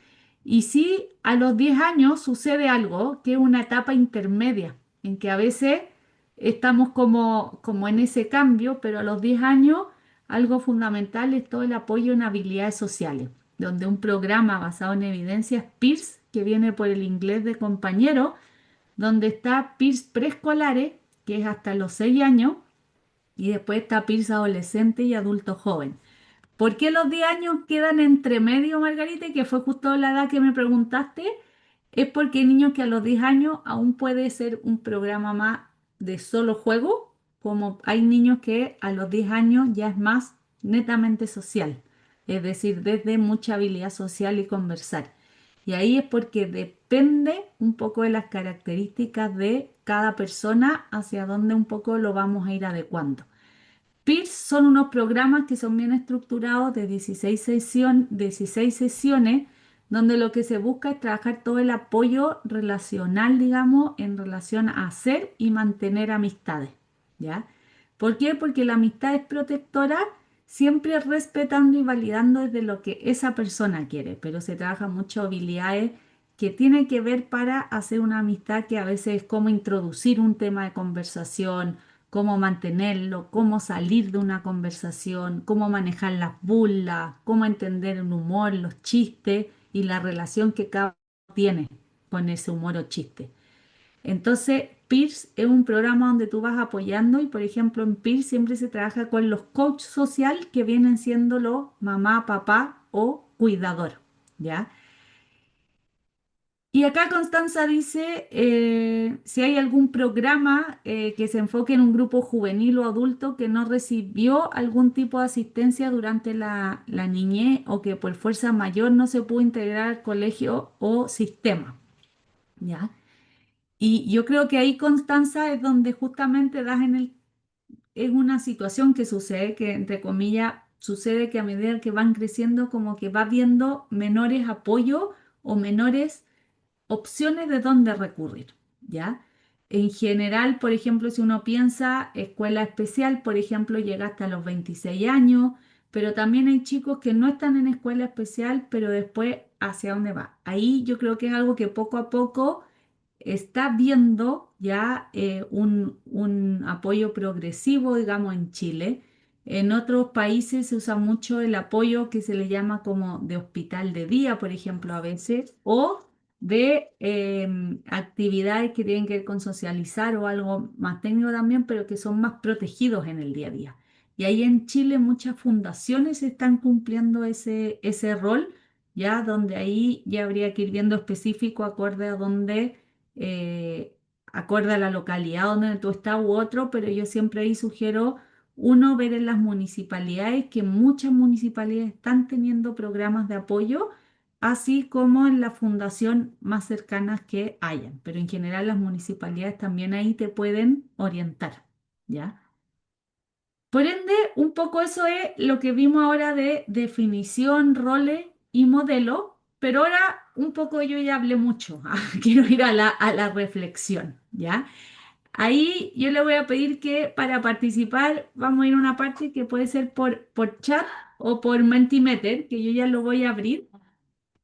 Y si a los 10 años sucede algo, que es una etapa intermedia, en que a veces estamos como en ese cambio, pero a los 10 años algo fundamental es todo el apoyo en habilidades sociales, donde un programa basado en evidencias PEERS, que viene por el inglés de compañero, donde está PEERS preescolares, que es hasta los 6 años, y después está PEERS adolescente y adulto joven. ¿Por qué los 10 años quedan entre medio, Margarita? Y que fue justo la edad que me preguntaste. Es porque hay niños que a los 10 años aún puede ser un programa más de solo juego, como hay niños que a los 10 años ya es más netamente social, es decir, desde mucha habilidad social y conversar. Y ahí es porque depende un poco de las características de cada persona hacia dónde un poco lo vamos a ir adecuando. PEERS son unos programas que son bien estructurados de 16 sesiones, donde lo que se busca es trabajar todo el apoyo relacional, digamos, en relación a hacer y mantener amistades, ¿ya? ¿Por qué? Porque la amistad es protectora, siempre respetando y validando desde lo que esa persona quiere, pero se trabaja mucho habilidades que tienen que ver para hacer una amistad que a veces es como introducir un tema de conversación, cómo mantenerlo, cómo salir de una conversación, cómo manejar las burlas, cómo entender el humor, los chistes y la relación que cada uno tiene con ese humor o chiste. Entonces, PEERS es un programa donde tú vas apoyando y, por ejemplo, en PEERS siempre se trabaja con los coach social que vienen siendo los mamá, papá o cuidador, ¿ya? Y acá Constanza dice si hay algún programa que se enfoque en un grupo juvenil o adulto que no recibió algún tipo de asistencia durante la niñez o que por fuerza mayor no se pudo integrar al colegio o sistema, ¿ya? Y yo creo que ahí, Constanza, es donde justamente es una situación que sucede, que entre comillas, sucede que a medida que van creciendo, como que va viendo menores apoyos o menores opciones de dónde recurrir, ¿ya? En general, por ejemplo, si uno piensa escuela especial, por ejemplo, llega hasta los 26 años, pero también hay chicos que no están en escuela especial, pero después, ¿hacia dónde va? Ahí yo creo que es algo que poco a poco está viendo ya un apoyo progresivo, digamos, en Chile. En otros países se usa mucho el apoyo que se le llama como de hospital de día, por ejemplo, a veces, o de actividades que tienen que ver con socializar o algo más técnico también, pero que son más protegidos en el día a día. Y ahí en Chile muchas fundaciones están cumpliendo ese rol, ya donde ahí ya habría que ir viendo específico acorde a dónde eh, acorde a la localidad donde tú estás u otro, pero yo siempre ahí sugiero uno ver en las municipalidades que muchas municipalidades están teniendo programas de apoyo, así como en la fundación más cercanas que hayan, pero en general las municipalidades también ahí te pueden orientar, ¿ya? Por ende, un poco eso es lo que vimos ahora de definición, roles y modelo, pero ahora un poco yo ya hablé mucho, quiero ir a la reflexión, ¿ya? Ahí yo le voy a pedir que para participar vamos a ir a una parte que puede ser por chat o por Mentimeter, que yo ya lo voy a abrir,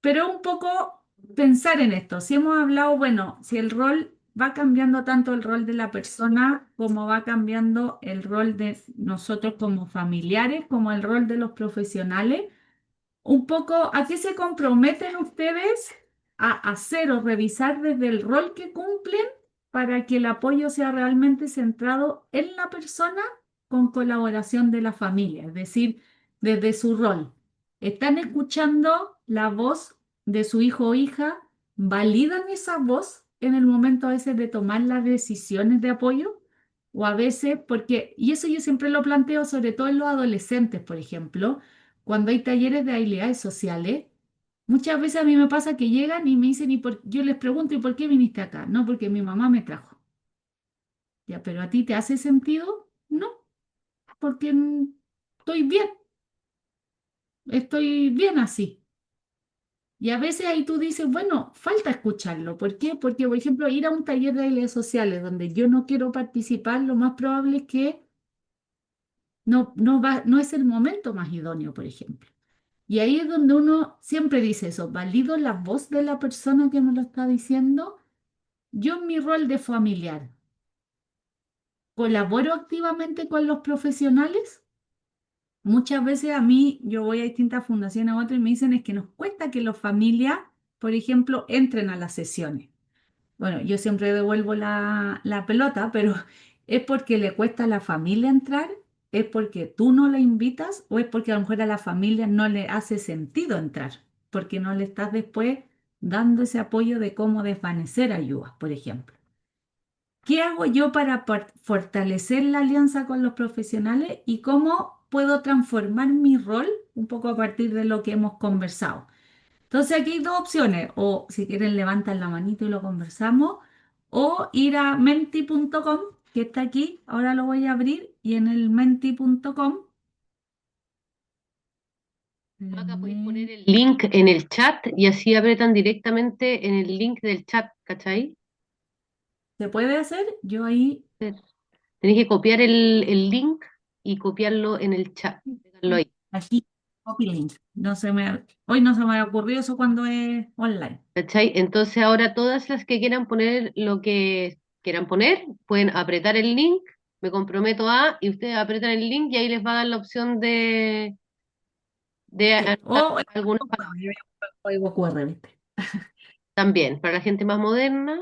pero un poco pensar en esto. Si hemos hablado, bueno, si el rol va cambiando tanto el rol de la persona como va cambiando el rol de nosotros como familiares, como el rol de los profesionales, un poco, ¿a qué se comprometen ustedes a hacer o revisar desde el rol que cumplen para que el apoyo sea realmente centrado en la persona con colaboración de la familia? Es decir, desde su rol. ¿Están escuchando la voz de su hijo o hija? ¿Validan esa voz en el momento a veces de tomar las decisiones de apoyo? O a veces, porque, y eso yo siempre lo planteo, sobre todo en los adolescentes, por ejemplo, cuando hay talleres de habilidades sociales, Muchas veces a mí me pasa que llegan y me dicen, yo les pregunto, ¿y por qué viniste acá? No, porque mi mamá me trajo. Ya, pero ¿a ti te hace sentido? No, porque estoy bien, estoy bien así. Y a veces ahí tú dices, bueno, falta escucharlo. ¿Por qué? Porque, por ejemplo, ir a un taller de habilidades sociales donde yo no quiero participar, lo más probable es que no es el momento más idóneo, por ejemplo. Y ahí es donde uno siempre dice eso, valido la voz de la persona que me lo está diciendo. Yo en mi rol de familiar, colaboro activamente con los profesionales. Muchas veces a mí, yo voy a distintas fundaciones u otras y me dicen es que nos cuesta que las familias, por ejemplo, entren a las sesiones. Bueno, yo siempre devuelvo la pelota, pero ¿es porque le cuesta a la familia entrar? ¿Es porque tú no la invitas? ¿O es porque a lo mejor a la familia no le hace sentido entrar? Porque no le estás después dando ese apoyo de cómo desvanecer ayudas, por ejemplo. ¿Qué hago yo para fortalecer la alianza con los profesionales y cómo puedo transformar mi rol un poco a partir de lo que hemos conversado? Entonces aquí hay dos opciones, o si quieren levantan la manito y lo conversamos, o ir a menti.com, que está aquí, ahora lo voy a abrir, y en el menti.com, Acá podéis poner el link en el chat y así apretan directamente en el link del chat, ¿cachai? ¿se puede hacer? Yo ahí, Tenéis que copiar el link y copiarlo en el chat. Pegarlo ahí, aquí, copy link. Hoy no se me ha ocurrido eso cuando es online. ¿cachai? Entonces ahora todas las que quieran poner lo que quieran poner, pueden apretar el link, me comprometo a, y ustedes apretan el link y ahí les va a dar la opción de Sí, anotar o el algunas código QR, palabras. yo voy a ocupar el código QR, ¿viste? También, para la gente más moderna,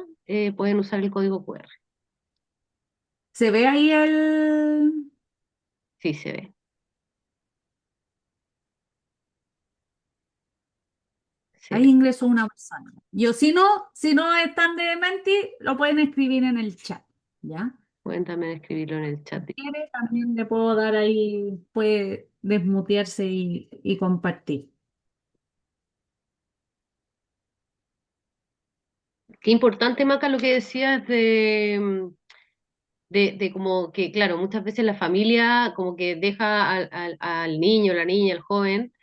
pueden usar el código QR. ¿Se ve ahí el...? Sí, se ve, se Ahí ve. ingresó una persona. Yo, si no están de Menti, lo pueden escribir en el chat, ¿ya? Pueden también escribirlo en el Si chat. quiere, también le puedo dar ahí, puede desmutearse y compartir. Qué importante, Maca, lo que decías de como que, claro, muchas veces la familia como que deja al niño, la niña, el joven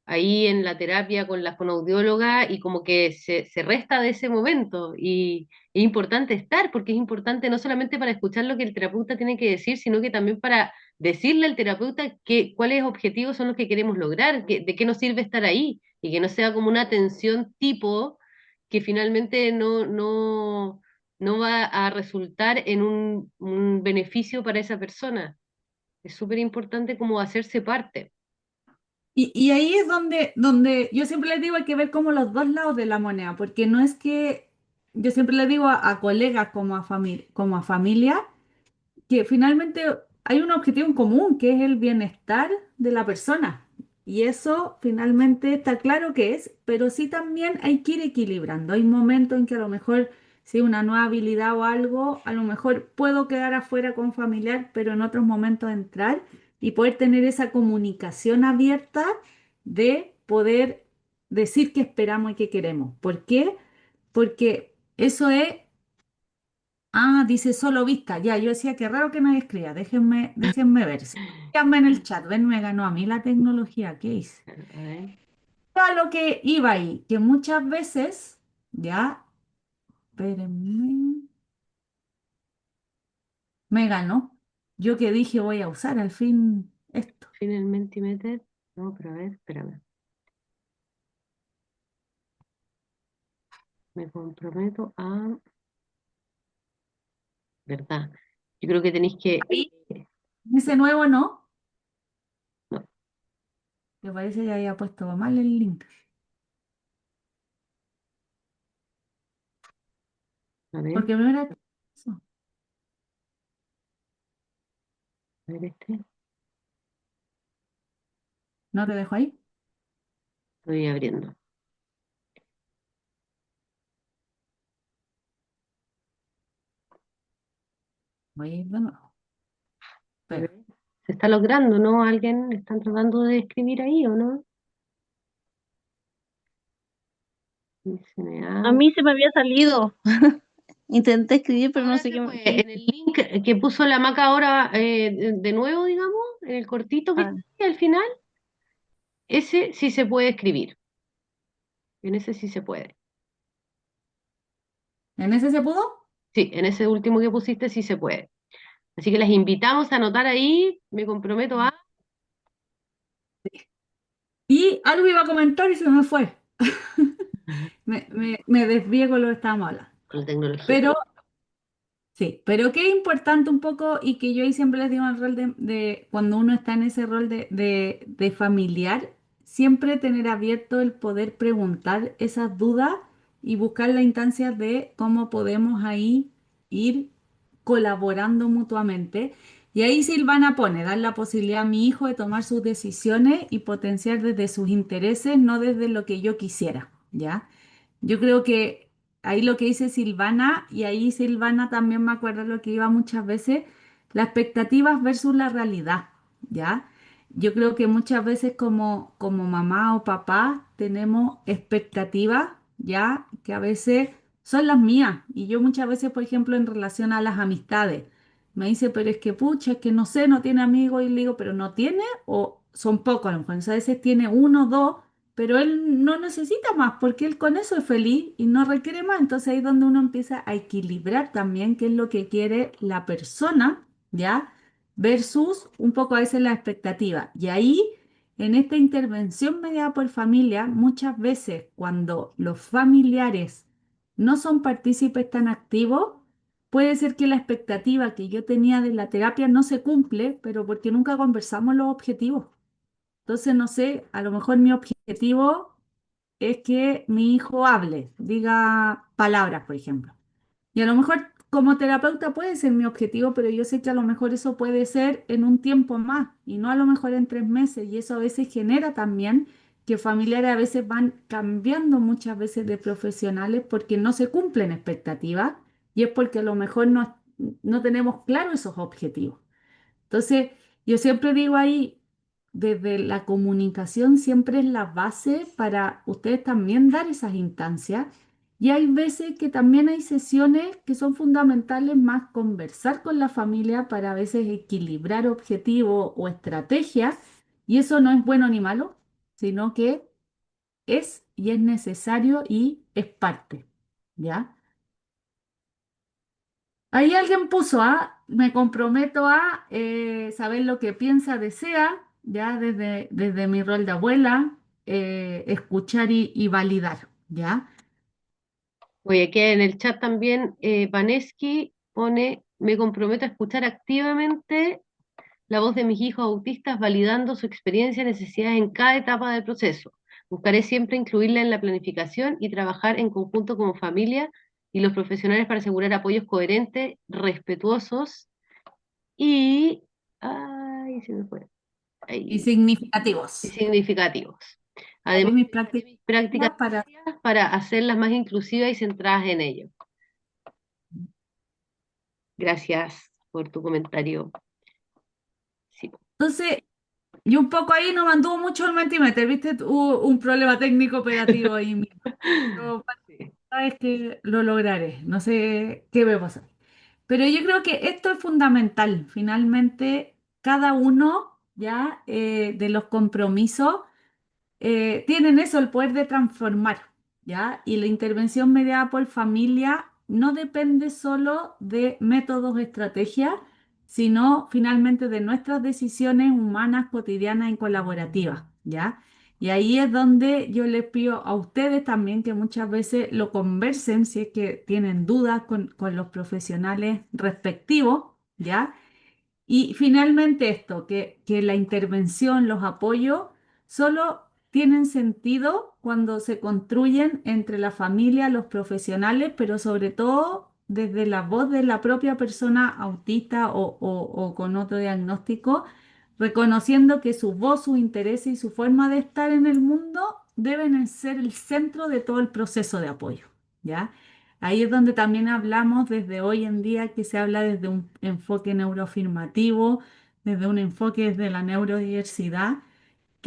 ahí en la terapia con la fonoaudióloga y como que se resta de ese momento. Y es importante estar, porque es importante no solamente para escuchar lo que el terapeuta tiene que decir, sino que también para decirle al terapeuta cuáles objetivos son los que queremos lograr, de qué nos sirve estar ahí, y que no sea como una atención tipo que finalmente no va a resultar en un beneficio para esa persona. Es súper importante como hacerse parte. Y ahí es donde yo siempre les digo hay que ver como los dos lados de la moneda, porque no es que yo siempre les digo a colegas como a familia, que finalmente hay un objetivo en común, que es el bienestar de la persona. Y eso finalmente está claro que es, pero sí también hay que ir equilibrando. Hay momentos en que a lo mejor, si una nueva habilidad o algo, a lo mejor puedo quedar afuera con familiar, pero en otros momentos entrar y poder tener esa comunicación abierta de poder decir qué esperamos y qué queremos. ¿Por qué? Porque eso es. Ah, dice solo vista. Ya, yo decía que raro que nadie escriba. Déjenme ver. Díganme en el chat. Ven, me ganó a mí la tecnología. ¿Qué hice? A ver. A lo que iba ahí, que muchas veces, ya, espérenme, me ganó. Yo que dije voy a usar al fin esto. Finalmente meter. No, pero a ver, espérame. Me comprometo a. ¿Verdad? Yo creo que tenéis que. Ahí, ese nuevo no, No, que parece que había puesto mal el link. a ver, Porque no era eso. a ver este. ¿No te dejo ahí? Estoy abriendo. Voy a ir de nuevo. A ver. Espera. Se está logrando, ¿no? ¿Alguien están tratando de escribir ahí o no? A mí se me había salido. Intenté escribir, pero no Ahora sé se qué. puede. En el link que puso la Maca ahora de nuevo, digamos, en el cortito que Ah, está ahí al final, ese sí se puede escribir. En ese sí se puede. ¿En ese se pudo? Sí, en ese último que pusiste sí se puede. Así que las invitamos a anotar ahí. Me comprometo a... Y algo iba a comentar y se me fue. Me desvié con lo que estábamos hablando. Con la tecnología. Pero sí, pero qué importante un poco y que yo ahí siempre les digo el rol cuando uno está en ese rol de familiar, siempre tener abierto el poder preguntar esas dudas y buscar la instancia de cómo podemos ahí ir colaborando mutuamente. Y ahí Silvana pone, dar la posibilidad a mi hijo de tomar sus decisiones y potenciar desde sus intereses, no desde lo que yo quisiera, ¿ya? Yo creo que ahí lo que dice Silvana, y ahí Silvana también me acuerdo lo que iba muchas veces, las expectativas versus la realidad, ¿ya? Yo creo que muchas veces como mamá o papá tenemos expectativas, ¿ya? Que a veces son las mías. Y yo muchas veces, por ejemplo, en relación a las amistades, me dice, pero es que pucha, es que no sé, no tiene amigos. Y le digo, pero no tiene o son pocos a lo mejor. Entonces, a veces tiene uno, dos, pero él no necesita más porque él con eso es feliz y no requiere más. Entonces ahí es donde uno empieza a equilibrar también qué es lo que quiere la persona, ¿ya? Versus un poco a veces la expectativa. Y ahí, en esta intervención mediada por familia, muchas veces cuando los familiares no son partícipes tan activos, puede ser que la expectativa que yo tenía de la terapia no se cumple, pero porque nunca conversamos los objetivos. Entonces, no sé, a lo mejor mi objetivo es que mi hijo hable, diga palabras, por ejemplo. Y a lo mejor como terapeuta puede ser mi objetivo, pero yo sé que a lo mejor eso puede ser en un tiempo más y no a lo mejor en 3 meses. Y eso a veces genera también que familiares a veces van cambiando muchas veces de profesionales porque no se cumplen expectativas y es porque a lo mejor no tenemos claro esos objetivos. Entonces, yo siempre digo ahí, desde la comunicación siempre es la base para ustedes también dar esas instancias. Y hay veces que también hay sesiones que son fundamentales más conversar con la familia para a veces equilibrar objetivos o estrategias. Y eso no es bueno ni malo, sino que es y es necesario y es parte. ¿Ya? Ahí alguien puso me comprometo a saber lo que piensa, desea, ya desde mi rol de abuela, escuchar y validar, ¿ya? Oye, aquí en el chat también Vaneski pone, me comprometo a escuchar activamente la voz de mis hijos autistas, validando su experiencia y necesidades en cada etapa del proceso. Buscaré siempre incluirla en la planificación y trabajar en conjunto como familia y los profesionales para asegurar apoyos coherentes, respetuosos y... Ay, se me fue. Y Ay, y significativos. significativos. Haré Además, mis de mis prácticas prácticas para... diarias para hacerlas más inclusivas y centradas en ello. Gracias por tu comentario. Sí. Entonces, y un poco ahí no mantuvo mucho el Mentimeter, ¿viste? Hubo un problema técnico operativo ahí mismo. Pero Sí. sabes que lo lograré. No sé qué va a pasar. Pero yo creo que esto es fundamental. Finalmente, cada uno ya de los compromisos tienen eso, el poder de transformar, ¿ya? Y la intervención mediada por familia no depende solo de métodos o estrategias, sino finalmente de nuestras decisiones humanas, cotidianas y colaborativas, ¿ya? Y ahí es donde yo les pido a ustedes también que muchas veces lo conversen si es que tienen dudas con los profesionales respectivos, ¿ya? Y finalmente esto, que la intervención, los apoyos, solo tienen sentido cuando se construyen entre la familia, los profesionales, pero sobre todo desde la voz de la propia persona autista o con otro diagnóstico, reconociendo que su voz, su interés y su forma de estar en el mundo deben ser el centro de todo el proceso de apoyo, ¿ya? Ahí es donde también hablamos desde hoy en día que se habla desde un enfoque neuroafirmativo, desde un enfoque desde la neurodiversidad,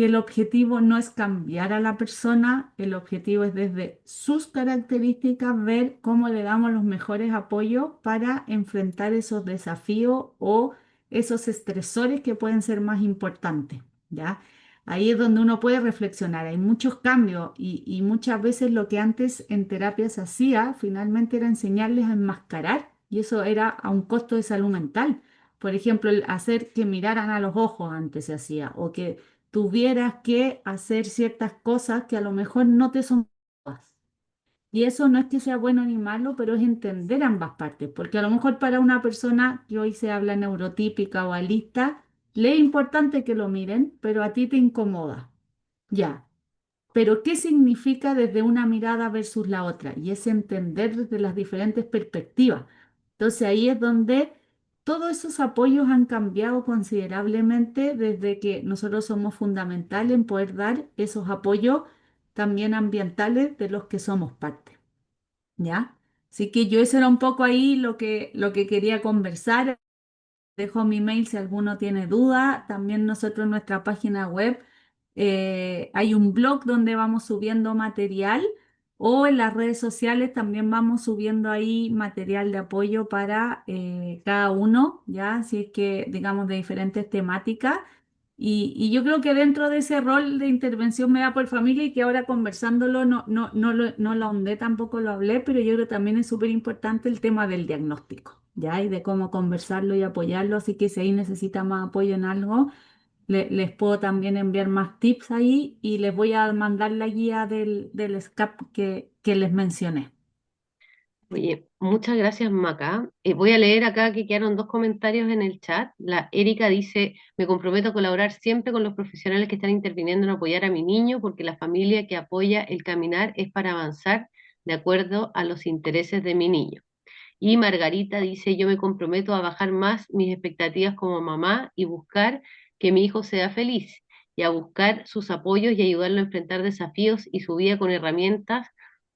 que el objetivo no es cambiar a la persona, el objetivo es desde sus características ver cómo le damos los mejores apoyos para enfrentar esos desafíos o esos estresores que pueden ser más importantes, ¿ya? Ahí es donde uno puede reflexionar. Hay muchos cambios y muchas veces lo que antes en terapia se hacía finalmente era enseñarles a enmascarar y eso era a un costo de salud mental. Por ejemplo, el hacer que miraran a los ojos antes se hacía o que tuvieras que hacer ciertas cosas que a lo mejor no te son cómodas. Y eso no es que sea bueno ni malo, pero es entender ambas partes, porque a lo mejor para una persona que hoy se habla neurotípica o alista, le es importante que lo miren, pero a ti te incomoda. Ya, pero ¿qué significa desde una mirada versus la otra? Y es entender desde las diferentes perspectivas. Entonces ahí es donde todos esos apoyos han cambiado considerablemente desde que nosotros somos fundamentales en poder dar esos apoyos también ambientales de los que somos parte. ¿Ya? Así que yo eso era un poco ahí lo que quería conversar. Dejo mi mail si alguno tiene duda. También nosotros en nuestra página web hay un blog donde vamos subiendo material o en las redes sociales también vamos subiendo ahí material de apoyo para cada uno, ¿ya? Así es que, digamos, de diferentes temáticas. Y yo creo que dentro de ese rol de intervención me da por familia y que ahora conversándolo no lo ahondé, tampoco lo hablé, pero yo creo que también es súper importante el tema del diagnóstico, ¿ya? Y de cómo conversarlo y apoyarlo. Así que si ahí necesita más apoyo en algo, les puedo también enviar más tips ahí y les voy a mandar la guía del SCAP que les mencioné. Oye, muchas gracias, Maca. Voy a leer acá que quedaron dos comentarios en el chat. La Erika dice, me comprometo a colaborar siempre con los profesionales que están interviniendo en apoyar a mi niño porque la familia que apoya el caminar es para avanzar de acuerdo a los intereses de mi niño. Y Margarita dice, yo me comprometo a bajar más mis expectativas como mamá y buscar que mi hijo sea feliz y a buscar sus apoyos y ayudarlo a enfrentar desafíos y su vida con herramientas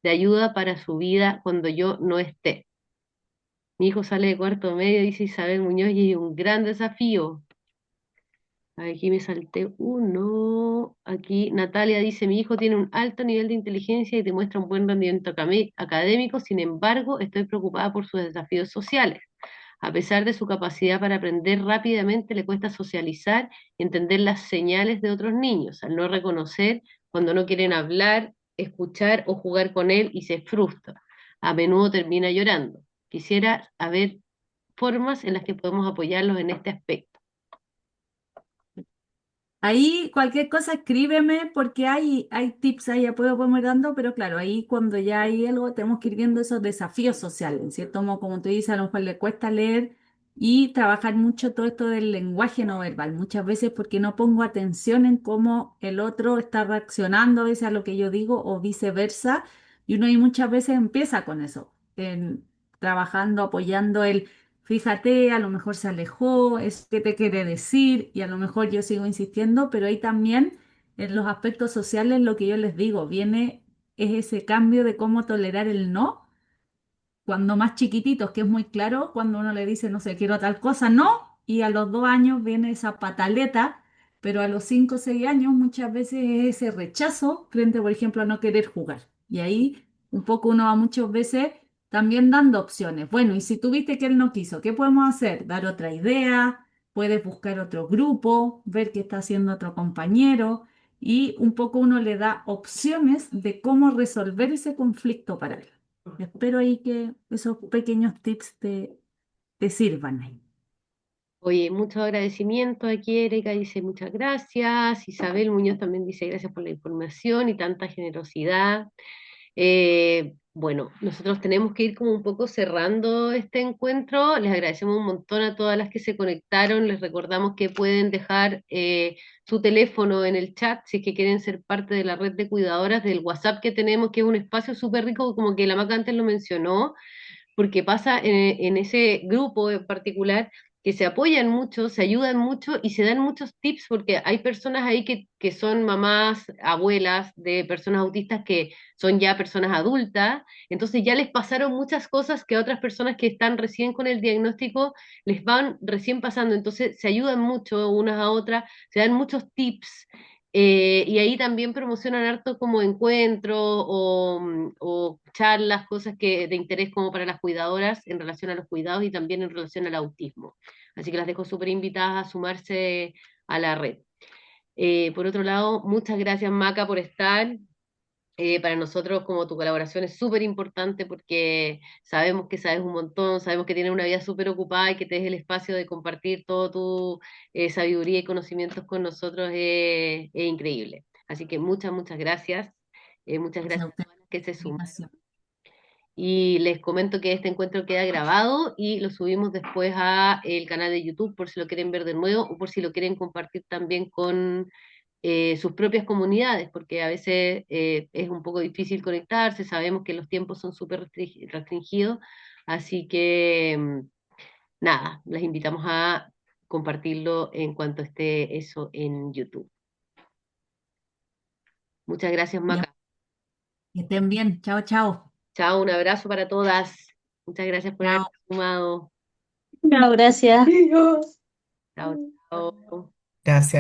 de ayuda para su vida cuando yo no esté. Mi hijo sale de cuarto medio, dice Isabel Muñoz, y es un gran desafío. Aquí me salté uno. Aquí Natalia dice, mi hijo tiene un alto nivel de inteligencia y demuestra un buen rendimiento académico, sin embargo, estoy preocupada por sus desafíos sociales. A pesar de su capacidad para aprender rápidamente, le cuesta socializar y entender las señales de otros niños, al no reconocer cuando no quieren hablar, escuchar o jugar con él y se frustra. A menudo termina llorando. Quisiera saber formas en las que podemos apoyarlos en este aspecto. Ahí cualquier cosa escríbeme porque hay tips ahí, apoyo podemos ir dando, pero claro, ahí cuando ya hay algo tenemos que ir viendo esos desafíos sociales, en cierto modo, como tú dices, a lo mejor le cuesta leer y trabajar mucho todo esto del lenguaje no verbal, muchas veces porque no pongo atención en cómo el otro está reaccionando a veces a lo que yo digo o viceversa, y uno ahí muchas veces empieza con eso, trabajando, apoyando el... Fíjate, a lo mejor se alejó, es qué te quiere decir y a lo mejor yo sigo insistiendo, pero ahí también en los aspectos sociales lo que yo les digo, viene es ese cambio de cómo tolerar el no cuando más chiquititos, que es muy claro, cuando uno le dice, no sé, quiero tal cosa, no, y a los 2 años viene esa pataleta, pero a los 5 o 6 años muchas veces es ese rechazo frente, por ejemplo, a no querer jugar. Y ahí un poco uno va muchas veces también dando opciones. Bueno, y si tuviste que él no quiso, ¿qué podemos hacer? Dar otra idea, puedes buscar otro grupo, ver qué está haciendo otro compañero, y un poco uno le da opciones de cómo resolver ese conflicto para él. Espero ahí que esos pequeños tips te sirvan ahí. Oye, mucho agradecimiento aquí, Erika dice muchas gracias. Isabel Muñoz también dice gracias por la información y tanta generosidad. Bueno, nosotros tenemos que ir como un poco cerrando este encuentro. Les agradecemos un montón a todas las que se conectaron. Les recordamos que pueden dejar su teléfono en el chat si es que quieren ser parte de la red de cuidadoras del WhatsApp que tenemos, que es un espacio súper rico, como que la Maca antes lo mencionó, porque pasa en ese grupo en particular que se apoyan mucho, se ayudan mucho y se dan muchos tips, porque hay personas ahí que son mamás, abuelas de personas autistas que son ya personas adultas, entonces ya les pasaron muchas cosas que a otras personas que están recién con el diagnóstico les van recién pasando, entonces se ayudan mucho unas a otras, se dan muchos tips. Y ahí también promocionan harto como encuentros o charlas, cosas que de interés como para las cuidadoras en relación a los cuidados y también en relación al autismo. Así que las dejo súper invitadas a sumarse a la red. Por otro lado, muchas gracias Maca por estar. Para nosotros como tu colaboración es súper importante porque sabemos que sabes un montón, sabemos que tienes una vida súper ocupada y que te des el espacio de compartir toda tu sabiduría y conocimientos con nosotros es increíble. Así que muchas gracias. Muchas Gracias a gracias a usted todas las que se por la suman. invitación. Y les comento que este encuentro queda grabado y lo subimos después a el canal de YouTube por si lo quieren ver de nuevo o por si lo quieren compartir también con sus propias comunidades, porque a veces es un poco difícil conectarse, sabemos que los tiempos son súper restringidos, así que nada, las invitamos a compartirlo en cuanto esté eso en YouTube. Muchas gracias, Ya, Maca. que estén bien. Chao, chao. Chao, un abrazo para todas. Muchas gracias por haber Chao. sumado. No, gracias. Chao, chao. Gracias.